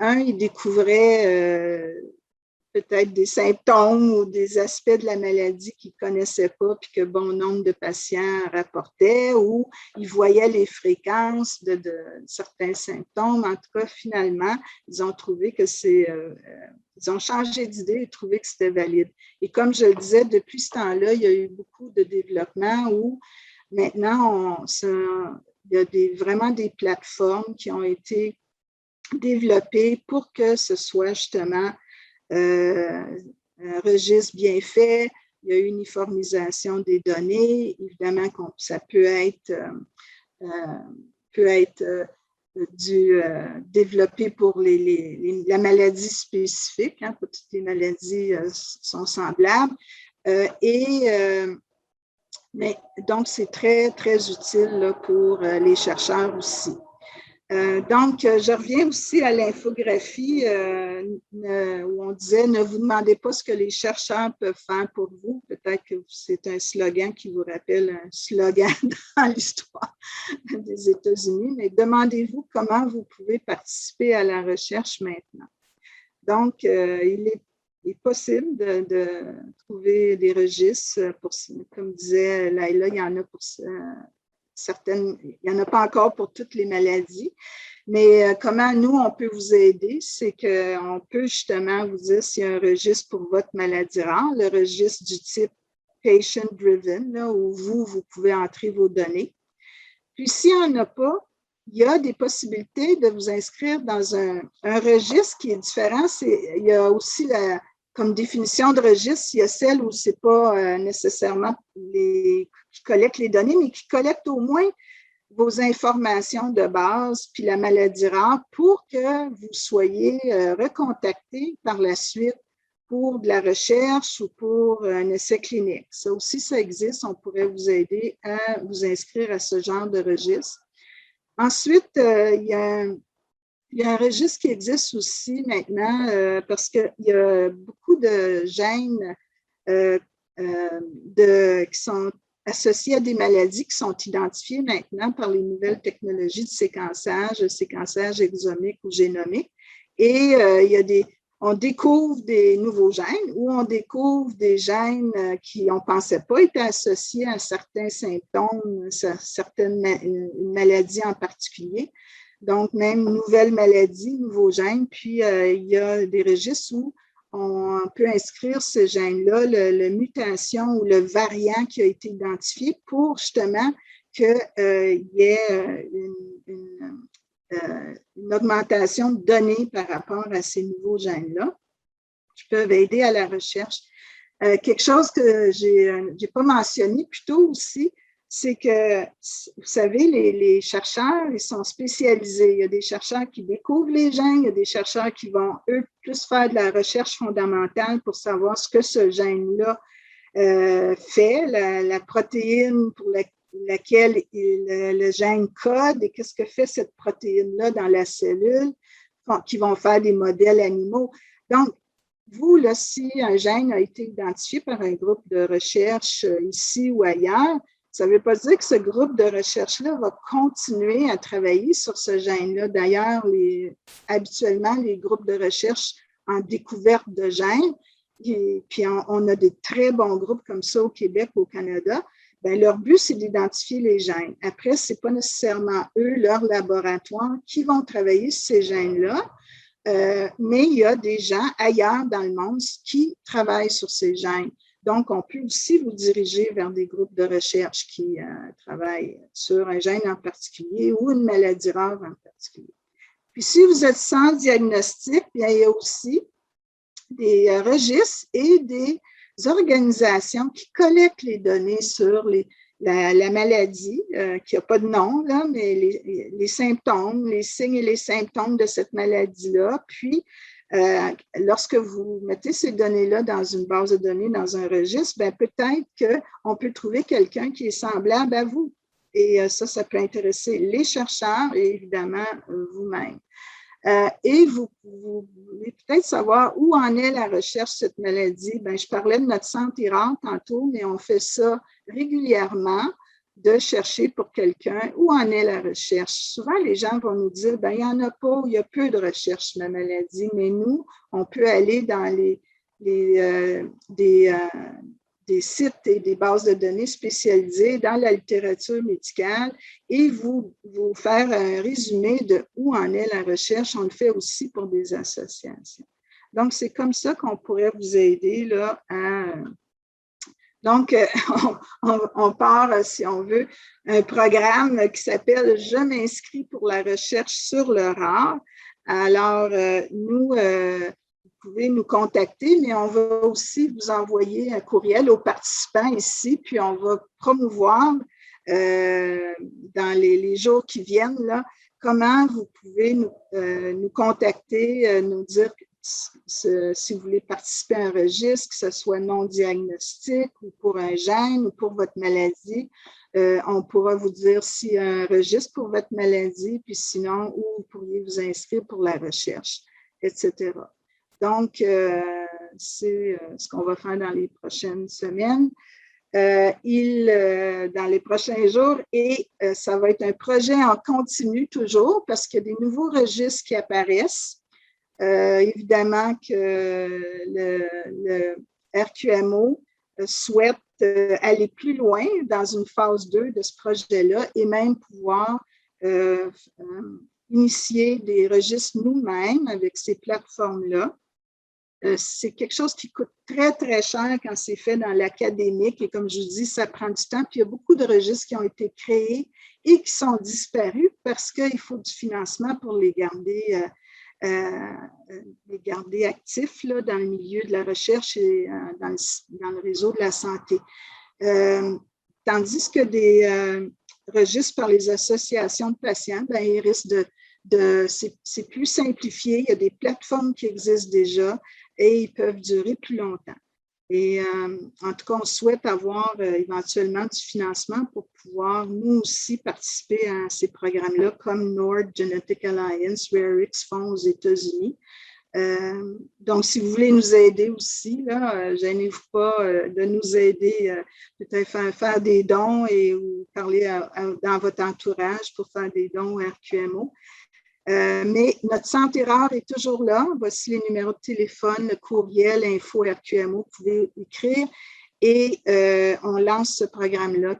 ils découvraient peut-être des symptômes ou des aspects de la maladie qu'ils ne connaissaient pas puis que bon nombre de patients rapportaient, ou ils voyaient les fréquences de certains symptômes. En tout cas, finalement, ils ont trouvé que ils ont changé d'idée et trouvé que c'était valide. Et comme je le disais, depuis ce temps-là, il y a eu beaucoup de développement où maintenant, il y a vraiment des plateformes qui ont été développées pour que ce soit justement un registre bien fait, il y a uniformisation des données. Évidemment, ça peut être développé pour la maladie spécifique, hein, pas toutes les maladies sont semblables. Mais donc, c'est très, très utile là, pour les chercheurs aussi. Donc, je reviens aussi à l'infographie où on disait « Ne vous demandez pas ce que les chercheurs peuvent faire pour vous. Peut-être que vous c'est un slogan qui vous rappelle un slogan dans l'histoire des États-Unis, mais demandez-vous comment vous pouvez participer à la recherche maintenant. Donc, il est possible de trouver des registres, comme disait Laila, il y en a pour certaines, il n'y en a pas encore pour toutes les maladies, mais comment nous, on peut vous aider, c'est qu'on peut justement vous dire s'il y a un registre pour votre maladie rare, le registre du type Patient Driven, là, où vous pouvez entrer vos données. Puis, s'il n'y en a pas, il y a des possibilités de vous inscrire dans un registre qui est différent. Il y a aussi comme définition de registre, il y a celle où ce n'est pas nécessairement qui collecte les données, mais qui collecte au moins vos informations de base, puis la maladie rare, pour que vous soyez recontacté par la suite pour de la recherche ou pour un essai clinique. Ça aussi, ça existe. On pourrait vous aider à vous inscrire à ce genre de registre. Ensuite, il y a un registre qui existe aussi maintenant parce qu'il y a beaucoup de gènes qui sont associés à des maladies qui sont identifiées maintenant par les nouvelles technologies de séquençage exomique ou génomique. Et on découvre des nouveaux gènes ou on découvre des gènes qui, on ne pensait pas étaient associés à certains symptômes, certaines maladies en particulier. Donc, même nouvelles maladies, nouveaux gènes. Puis, il y a des registres où on peut inscrire ce gène-là, la mutation ou le variant qui a été identifié pour justement qu'il y ait une augmentation de données par rapport à ces nouveaux gènes-là qui peuvent aider à la recherche. Quelque chose que je n'ai pas mentionné plus tôt aussi, c'est que, vous savez, les chercheurs, ils sont spécialisés. Il y a des chercheurs qui découvrent les gènes, il y a des chercheurs qui vont, eux, plus faire de la recherche fondamentale pour savoir ce que ce gène-là fait, la protéine pour laquelle le gène code et qu'est-ce que fait cette protéine-là dans la cellule, qui vont faire des modèles animaux. Donc, vous, là, si un gène a été identifié par un groupe de recherche ici ou ailleurs, ça ne veut pas dire que ce groupe de recherche-là va continuer à travailler sur ce gène-là. D'ailleurs, habituellement, les groupes de recherche en découverte de gènes, et puis on a des très bons groupes comme ça au Québec, au Canada, bien, leur but, c'est d'identifier les gènes. Après, ce n'est pas nécessairement eux, leur laboratoire, qui vont travailler sur ces gènes-là, mais il y a des gens ailleurs dans le monde qui travaillent sur ces gènes. Donc, on peut aussi vous diriger vers des groupes de recherche qui travaillent sur un gène en particulier ou une maladie rare en particulier. Puis, si vous êtes sans diagnostic, bien, il y a aussi des registres et des organisations qui collectent les données sur la maladie, qui n'a pas de nom, là, mais les symptômes, les signes et les symptômes de cette maladie-là. Puis, lorsque vous mettez ces données-là dans une base de données, dans un registre, bien, peut-être qu'on peut trouver quelqu'un qui est semblable à vous. Et ça peut intéresser les chercheurs et évidemment vous-même. Et vous voulez peut-être savoir où en est la recherche de cette maladie. Bien, je parlais de notre santé rare tantôt, mais on fait ça régulièrement, de chercher pour quelqu'un où en est la recherche. Souvent, les gens vont nous dire, bien, il n'y en a pas, il y a peu de recherche sur la maladie, mais nous, on peut aller dans des sites et des bases de données spécialisées dans la littérature médicale et vous faire un résumé de où en est la recherche. On le fait aussi pour des associations. Donc, c'est comme ça qu'on pourrait vous aider là, Donc, on part, si on veut, un programme qui s'appelle « Je m'inscris pour la recherche sur le rare ». Alors, nous, vous pouvez nous contacter, mais on va aussi vous envoyer un courriel aux participants ici, puis on va promouvoir dans les jours qui viennent là, comment vous pouvez nous contacter, nous dire si vous voulez participer à un registre, que ce soit non diagnostic ou pour un gène ou pour votre maladie. On pourra vous dire s'il y a un registre pour votre maladie, puis sinon, où vous pourriez vous inscrire pour la recherche, etc. Donc, c'est ce qu'on va faire dans les prochaines semaines. dans les prochains jours, et ça va être un projet en continu toujours parce qu'il y a des nouveaux registres qui apparaissent. Évidemment que le RQMO souhaite aller plus loin dans une phase 2 de ce projet-là et même pouvoir initier des registres nous-mêmes avec ces plateformes-là. C'est quelque chose qui coûte très, très cher quand c'est fait dans l'académique. Et comme je vous dis, ça prend du temps. Puis il y a beaucoup de registres qui ont été créés et qui sont disparus parce qu'il faut du financement pour les garder actifs là, dans le milieu de la recherche et dans le réseau de la santé. Tandis que des registres par les associations de patients, bien, ils risquent c'est plus simplifié. Il y a des plateformes qui existent déjà et ils peuvent durer plus longtemps. Et en tout cas, on souhaite avoir éventuellement du financement pour pouvoir, nous aussi, participer à ces programmes-là, comme Nord Genetic Alliance, RareX Fonds aux États-Unis. Donc, si vous voulez nous aider aussi, gênez-vous pas de nous aider, peut-être faire des dons ou parler dans votre entourage pour faire des dons au RQMO. Mais notre santé rare est toujours là. Voici les numéros de téléphone, le courriel, info RQMO, vous pouvez écrire. Et on lance ce programme-là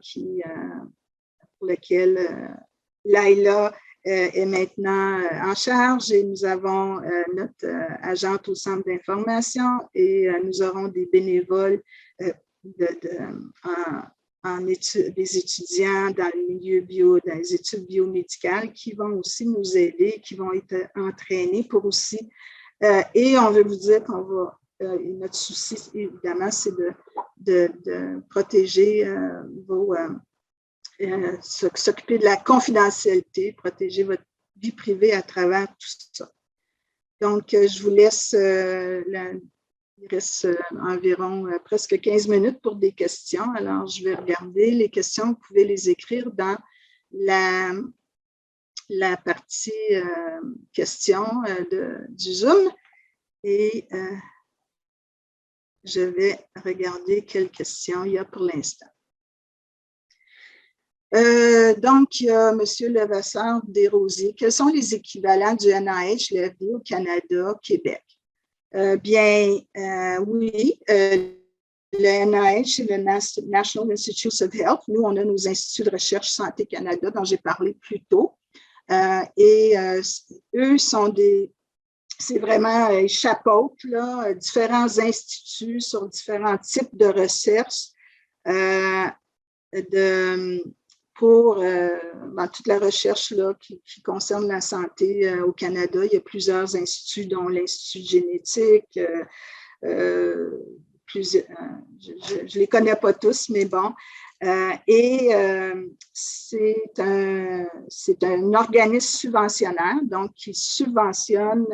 pour lequel Laila est maintenant en charge et nous avons notre agente au centre d'information et nous aurons des bénévoles des étudiants dans le milieu dans les études biomédicales qui vont aussi nous aider, qui vont être entraînés pour aussi. Et on veut vous dire qu'on va, notre souci, évidemment, c'est de protéger s'occuper de la confidentialité, protéger votre vie privée à travers tout ça. Donc, je vous laisse il reste environ presque 15 minutes pour des questions. Alors, je vais regarder les questions. Vous pouvez les écrire dans la partie questions du Zoom. Et je vais regarder quelles questions il y a pour l'instant. Donc, il y a M. Levasseur-Desrosiers. Quels sont les équivalents du NIH, le FDA au Canada, au Québec? Oui, le NIH, c'est le National Institutes of Health. Nous, on a nos instituts de recherche Santé Canada dont j'ai parlé plus tôt. Eux sont c'est vraiment, ils chapeautent là, différents instituts sur différents types de recherche pour toute la recherche là, qui concerne la santé au Canada. Il y a plusieurs instituts, dont l'Institut de génétique. Je ne les connais pas tous, mais bon. C'est un organisme subventionnaire, donc qui subventionne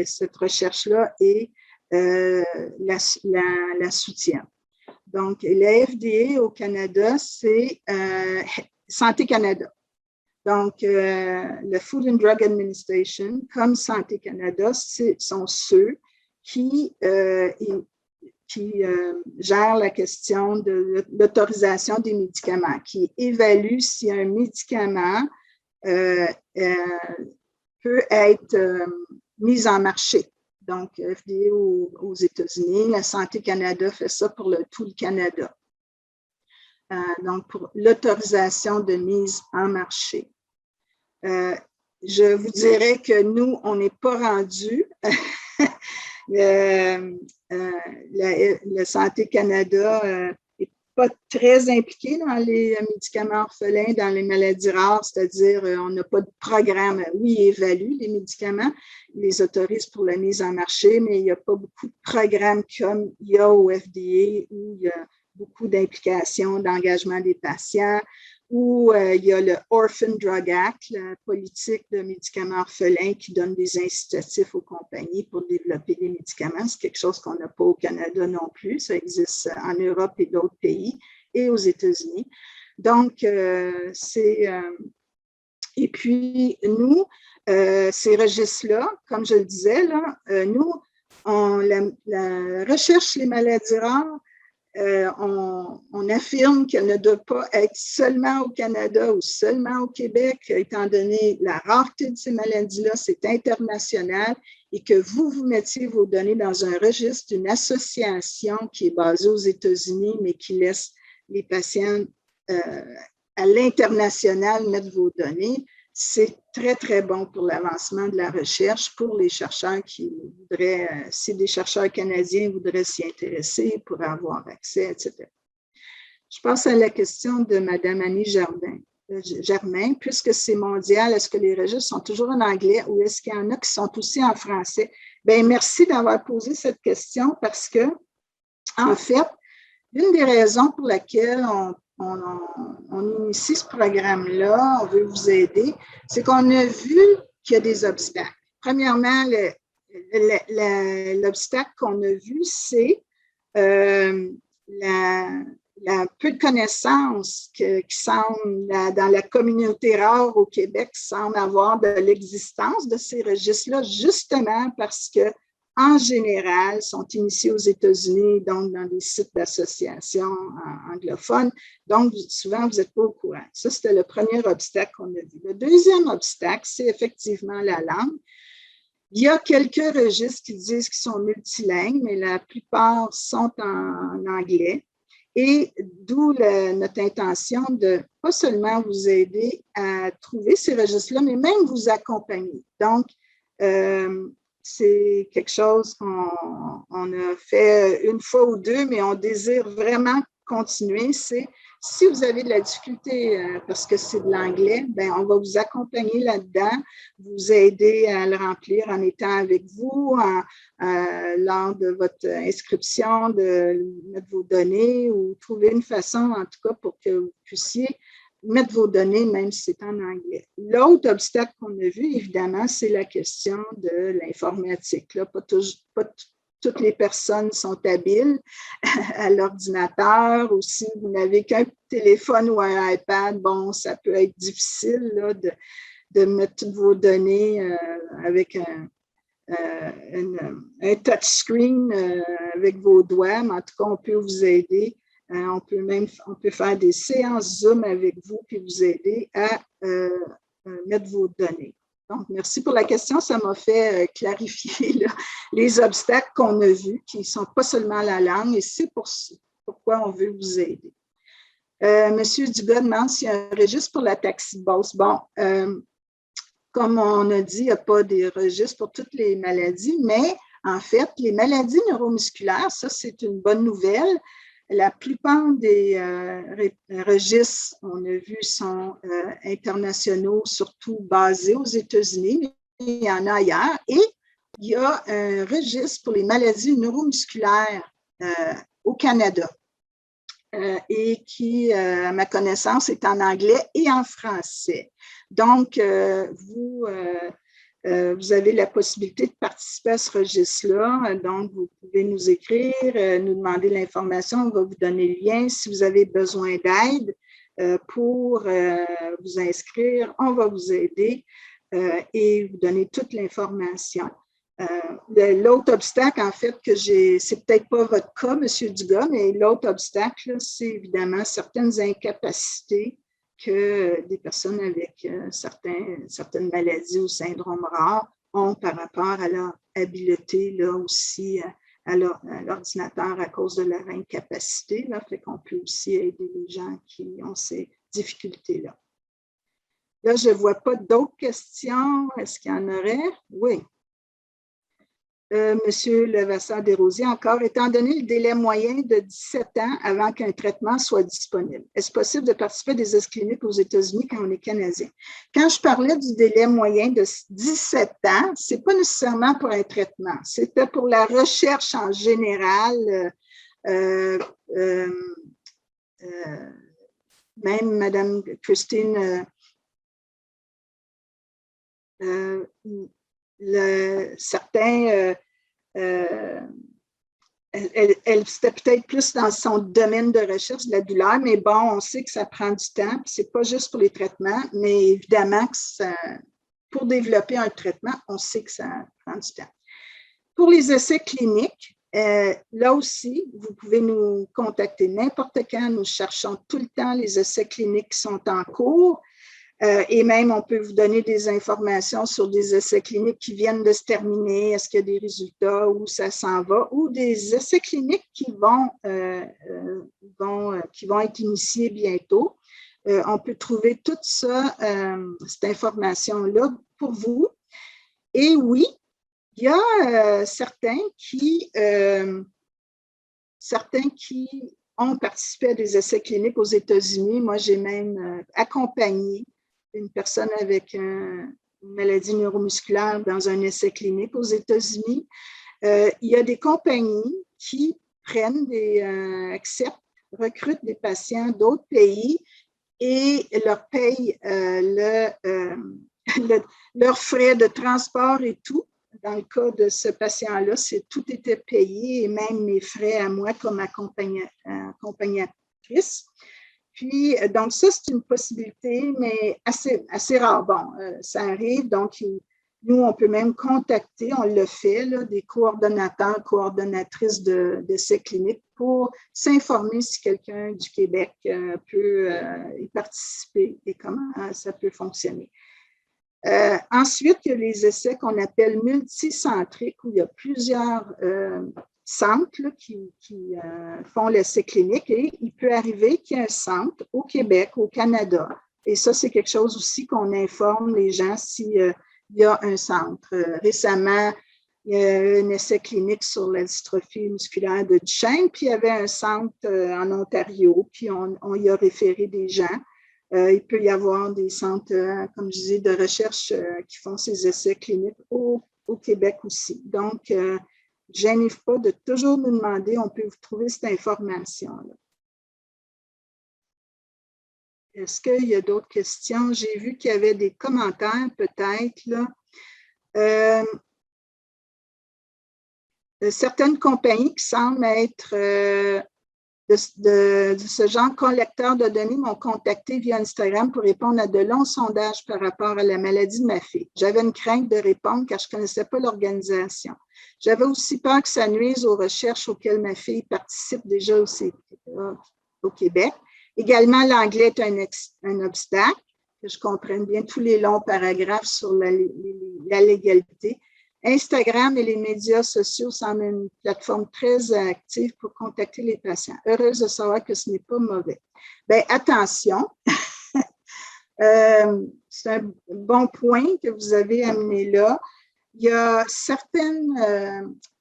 cette recherche-là et la soutient. Donc, la FDA au Canada, c'est Santé Canada. Donc, le Food and Drug Administration, comme Santé Canada, sont ceux qui gèrent la question de l'autorisation des médicaments, qui évaluent si un médicament peut être mis en marché. Donc, FDA aux États-Unis, la Santé Canada fait ça pour tout le Canada. Donc, pour l'autorisation de mise en marché. Je vous dirais que nous, on n'est pas rendu. Le Santé Canada n'est pas très impliqué dans les médicaments orphelins, dans les maladies rares, c'est-à-dire on n'a pas de programme. Oui, ils évaluent les médicaments, ils les autorisent pour la mise en marché, mais il n'y a pas beaucoup de programmes comme il y a au FDA où il y a beaucoup d'implications, d'engagement des patients, où il y a le Orphan Drug Act, la politique de médicaments orphelins qui donne des incitatifs aux compagnies pour développer des médicaments. C'est quelque chose qu'on n'a pas au Canada non plus. Ça existe en Europe et d'autres pays et aux États-Unis. Donc, et puis, nous, ces registres-là, comme je le disais, là, nous, la recherche les maladies rares, on affirme qu'elle ne doit pas être seulement au Canada ou seulement au Québec, étant donné la rareté de ces maladies-là, c'est international, et que vous mettiez vos données dans un registre d'une association qui est basée aux États-Unis, mais qui laisse les patients à l'international mettre vos données. C'est très, très bon pour l'avancement de la recherche, pour les chercheurs qui voudraient, si des chercheurs canadiens voudraient s'y intéresser pour avoir accès, etc. Je passe à la question de Mme Annie Germain. Puisque c'est mondial, est-ce que les registres sont toujours en anglais ou est-ce qu'il y en a qui sont aussi en français? Bien, merci d'avoir posé cette question parce que, en fait, l'une des raisons pour laquelle on initie ce programme-là, on veut vous aider, c'est qu'on a vu qu'il y a des obstacles. Premièrement, l'obstacle qu'on a vu, c'est la peu de connaissances qui semblent, dans la communauté rare au Québec, semble avoir de l'existence de ces registres-là, justement parce que en général, sont initiés aux États-Unis, donc dans des sites d'associations anglophones. Donc, souvent, vous n'êtes pas au courant. Ça, c'était le premier obstacle qu'on a vu. Le deuxième obstacle, c'est effectivement la langue. Il y a quelques registres qui disent qu'ils sont multilingues, mais la plupart sont en anglais. Et d'où notre intention de pas seulement vous aider à trouver ces registres-là, mais même vous accompagner. Donc, c'est quelque chose qu'on a fait une fois ou deux, mais on désire vraiment continuer. C'est si vous avez de la difficulté parce que c'est de l'anglais, bien, on va vous accompagner là-dedans, vous aider à le remplir en étant avec vous lors de votre inscription, de mettre vos données ou trouver une façon, en tout cas, pour que vous puissiez mettre vos données, même si c'est en anglais. L'autre obstacle qu'on a vu, évidemment, c'est la question de l'informatique. Là, pas toutes les personnes sont habiles à l'ordinateur, ou si vous n'avez qu'un téléphone ou un iPad, bon, ça peut être difficile là, de mettre toutes vos données avec un touchscreen avec vos doigts, mais en tout cas, on peut vous aider. On peut faire des séances Zoom avec vous puis vous aider à mettre vos données. Donc, merci pour la question. Ça m'a fait clarifier là, les obstacles qu'on a vus, qui ne sont pas seulement la langue, et c'est pourquoi on veut vous aider. Monsieur Dugas demande s'il y a un registre pour la taxibose. Bon, comme on a dit, il n'y a pas de registre pour toutes les maladies, mais en fait, les maladies neuromusculaires, ça, c'est une bonne nouvelle. La plupart des registres, on a vu, sont internationaux, surtout basés aux États-Unis, mais il y en a ailleurs. Et il y a un registre pour les maladies neuromusculaires au Canada et qui, à ma connaissance, est en anglais et en français. Donc, vous avez la possibilité de participer à ce registre-là. Donc, vous pouvez nous écrire, nous demander l'information, on va vous donner le lien. Si vous avez besoin d'aide pour vous inscrire, on va vous aider et vous donner toute l'information. L'autre obstacle, en fait, c'est peut-être pas votre cas, M. Dugas, mais l'autre obstacle, c'est évidemment certaines incapacités que des personnes avec certaines maladies ou syndromes rares ont par rapport à leur habileté là aussi à l'ordinateur à cause de leur incapacité. Là, fait qu'on peut aussi aider les gens qui ont ces difficultés-là. Là, je ne vois pas d'autres questions. Est-ce qu'il y en aurait? Oui. Monsieur Levasseur-Desrosiers, encore, étant donné le délai moyen de 17 ans avant qu'un traitement soit disponible, est-ce possible de participer à des essais cliniques aux États-Unis quand on est Canadien? Quand je parlais du délai moyen de 17 ans, ce n'est pas nécessairement pour un traitement, c'était pour la recherche en général. Même Mme Christine certains, c'était peut-être plus dans son domaine de recherche de la douleur, mais bon, on sait que ça prend du temps, puis c'est pas juste pour les traitements, mais évidemment que pour développer un traitement, on sait que ça prend du temps. Pour les essais cliniques, Là aussi, vous pouvez nous contacter n'importe quand. Nous cherchons tout le temps les essais cliniques qui sont en cours. Et même, on peut vous donner des informations sur des essais cliniques qui viennent de se terminer, est-ce qu'il y a des résultats, où ça s'en va, ou des essais cliniques qui vont être initiés bientôt. On peut trouver toute ça, cette information-là pour vous. Et oui, il y a certains qui ont participé à des essais cliniques aux États-Unis. Moi, j'ai même accompagné une personne avec une maladie neuromusculaire dans un essai clinique aux États-Unis. Il y a des compagnies qui recrutent des patients d'autres pays et leur payent leurs frais de transport et tout. Dans le cas de ce patient-là, tout était payé et même mes frais à moi comme accompagnatrice. Puis, donc ça, c'est une possibilité, mais assez rare. Bon, ça arrive, donc nous, on peut même contacter, on le fait, là, des coordonnateurs, coordonnatrices d'essais cliniques pour s'informer si quelqu'un du Québec peut y participer et comment ça peut fonctionner. Ensuite, il y a les essais qu'on appelle multicentriques, où il y a plusieurs centres là, qui font l'essai clinique et il peut arriver qu'il y ait un centre au Québec, au Canada. Et ça, c'est quelque chose aussi qu'on informe les gens s'il y a un centre. Récemment, il y a eu un essai clinique sur la dystrophie musculaire de Duchenne, puis il y avait un centre en Ontario, puis on y a référé des gens. Il peut y avoir des centres, comme je disais, de recherche qui font ces essais cliniques au Québec aussi. Donc, gênez pas de toujours nous demander, on peut vous trouver cette information-là. Est-ce qu'il y a d'autres questions? J'ai vu qu'il y avait des commentaires peut-être, là. Certaines compagnies qui semblent être de ce genre collecteur de données m'ont contacté via Instagram pour répondre à de longs sondages par rapport à la maladie de ma fille. J'avais une crainte de répondre car je ne connaissais pas l'organisation. J'avais aussi peur que ça nuise aux recherches auxquelles ma fille participe déjà au Québec. Également, l'anglais est un obstacle, que je comprenne bien tous les longs paragraphes sur la légalité. Instagram et les médias sociaux semblent une plateforme très active pour contacter les patients. Heureuse de savoir que ce n'est pas mauvais. Bien, attention, c'est un bon point que vous avez amené là. Il y a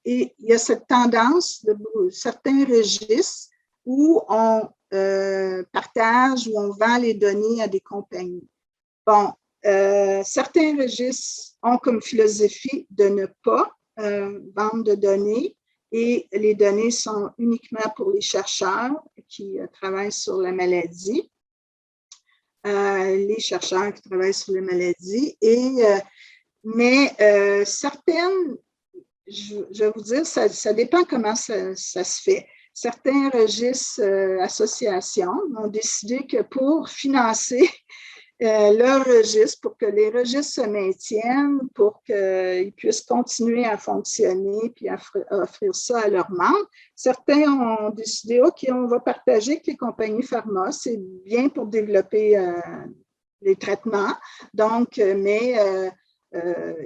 il y a cette tendance de certains registres où on partage, où on vend les données à des compagnies. Bon, certains registres ont comme philosophie de ne pas vendre de données et les données sont uniquement pour les chercheurs qui travaillent sur la maladie, les chercheurs qui travaillent sur la maladie. Mais certaines, je vais vous dire, ça dépend comment ça se fait. Certains registres, associations ont décidé que pour financer leur registre, pour que les registres se maintiennent, pour qu'ils puissent continuer à fonctionner puis offrir ça à leurs membres. Certains ont décidé, OK, on va partager avec les compagnies pharma, c'est bien pour développer les traitements. Donc,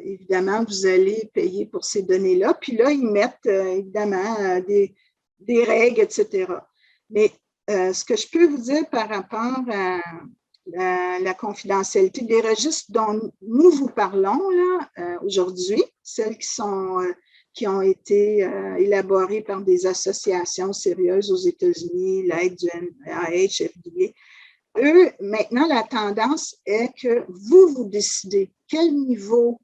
évidemment, vous allez payer pour ces données-là. Puis là, ils mettent évidemment des règles, etc. Mais ce que je peux vous dire par rapport à la confidentialité des registres dont nous vous parlons là aujourd'hui, celles qui ont été élaborées par des associations sérieuses aux États-Unis, l'aide du NIH, FDA. Eux, maintenant, la tendance est que vous décidez quel niveau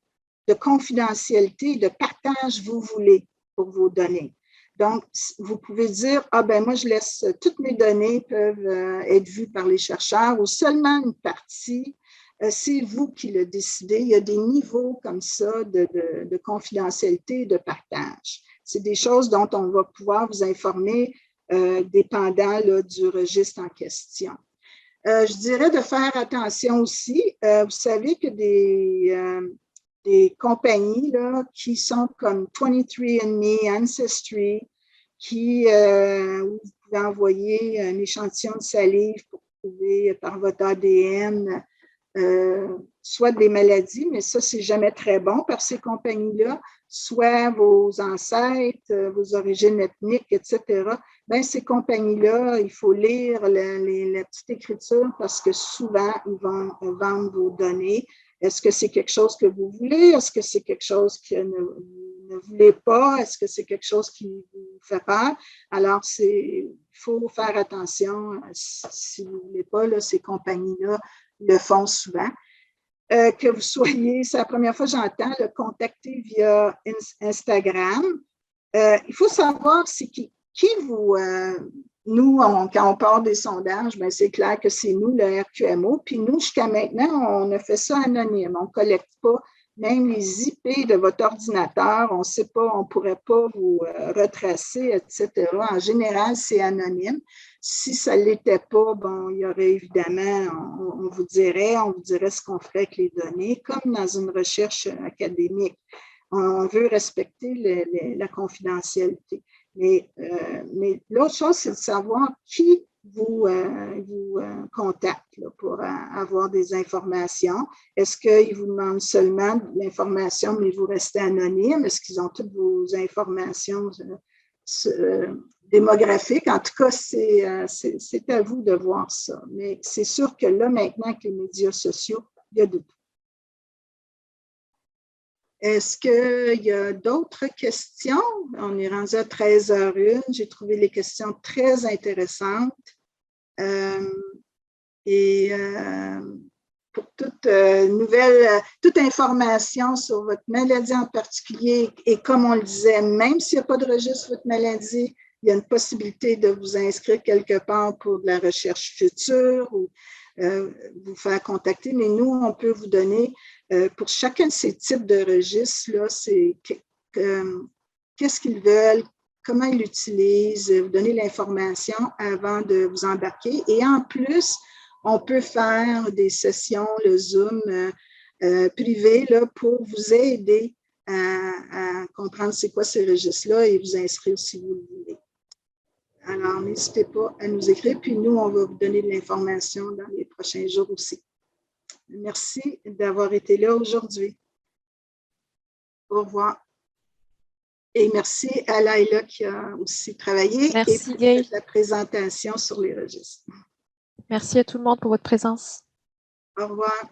de confidentialité et de partage vous voulez pour vos données. Donc, vous pouvez dire, ah ben moi, je laisse, toutes mes données peuvent être vues par les chercheurs ou seulement une partie. C'est vous qui le décidez. Il y a des niveaux comme ça de confidentialité et de partage. C'est des choses dont on va pouvoir vous informer dépendant là, du registre en question. Je dirais de faire attention aussi. Vous savez que des des compagnies là, qui sont comme 23andMe, Ancestry, où vous pouvez envoyer un échantillon de salive pour trouver par votre ADN soit des maladies, mais ça, c'est jamais très bon par ces compagnies-là, soit vos ancêtres, vos origines ethniques, etc. Bien, ces compagnies-là, il faut lire la petite écriture parce que souvent, ils vont vendre vos données. Est-ce que c'est quelque chose que vous voulez? Est-ce que c'est quelque chose que vous ne voulez pas? Est-ce que c'est quelque chose qui vous fait peur? Alors, il faut faire attention. Si vous ne voulez pas, là, ces compagnies-là le font souvent. Que vous soyez, c'est la première fois que j'entends le contacter via Instagram. Il faut savoir c'est qui vous. Nous, quand on part des sondages, ben c'est clair que c'est nous, le RQMO. Puis nous, jusqu'à maintenant, on a fait ça anonyme. On ne collecte pas même les IP de votre ordinateur. On ne sait pas, on ne pourrait pas vous retracer, etc. En général, c'est anonyme. Si ça ne l'était pas, bon, il y aurait évidemment, on vous dirait ce qu'on ferait avec les données, comme dans une recherche académique. On veut respecter la confidentialité. Mais l'autre chose, c'est de savoir qui vous contacte là, pour avoir des informations. Est-ce qu'ils vous demandent seulement de l'information, mais vous restez anonyme? Est-ce qu'ils ont toutes vos informations démographiques? En tout cas, c'est à vous de voir ça. Mais c'est sûr que là, maintenant, avec les médias sociaux, il y a de tout. Est-ce qu'il y a d'autres questions? On est rendu à 13h01. J'ai trouvé les questions très intéressantes. Pour toute toute information sur votre maladie en particulier, et comme on le disait, même s'il n'y a pas de registre sur votre maladie, il y a une possibilité de vous inscrire quelque part pour de la recherche future ou vous faire contacter, mais nous, on peut vous donner pour chacun de ces types de registres-là, c'est qu'est-ce qu'ils veulent, comment ils l'utilisent, vous donner l'information avant de vous embarquer. Et en plus, on peut faire des sessions, le Zoom privé, là, pour vous aider à comprendre c'est quoi ces registres-là et vous inscrire si vous le voulez. Alors, n'hésitez pas à nous écrire, puis nous, on va vous donner de l'information dans les prochains jours aussi. Merci d'avoir été là aujourd'hui. Au revoir. Et merci à Laïla qui a aussi travaillé et pour la présentation sur les registres. Merci à tout le monde pour votre présence. Au revoir.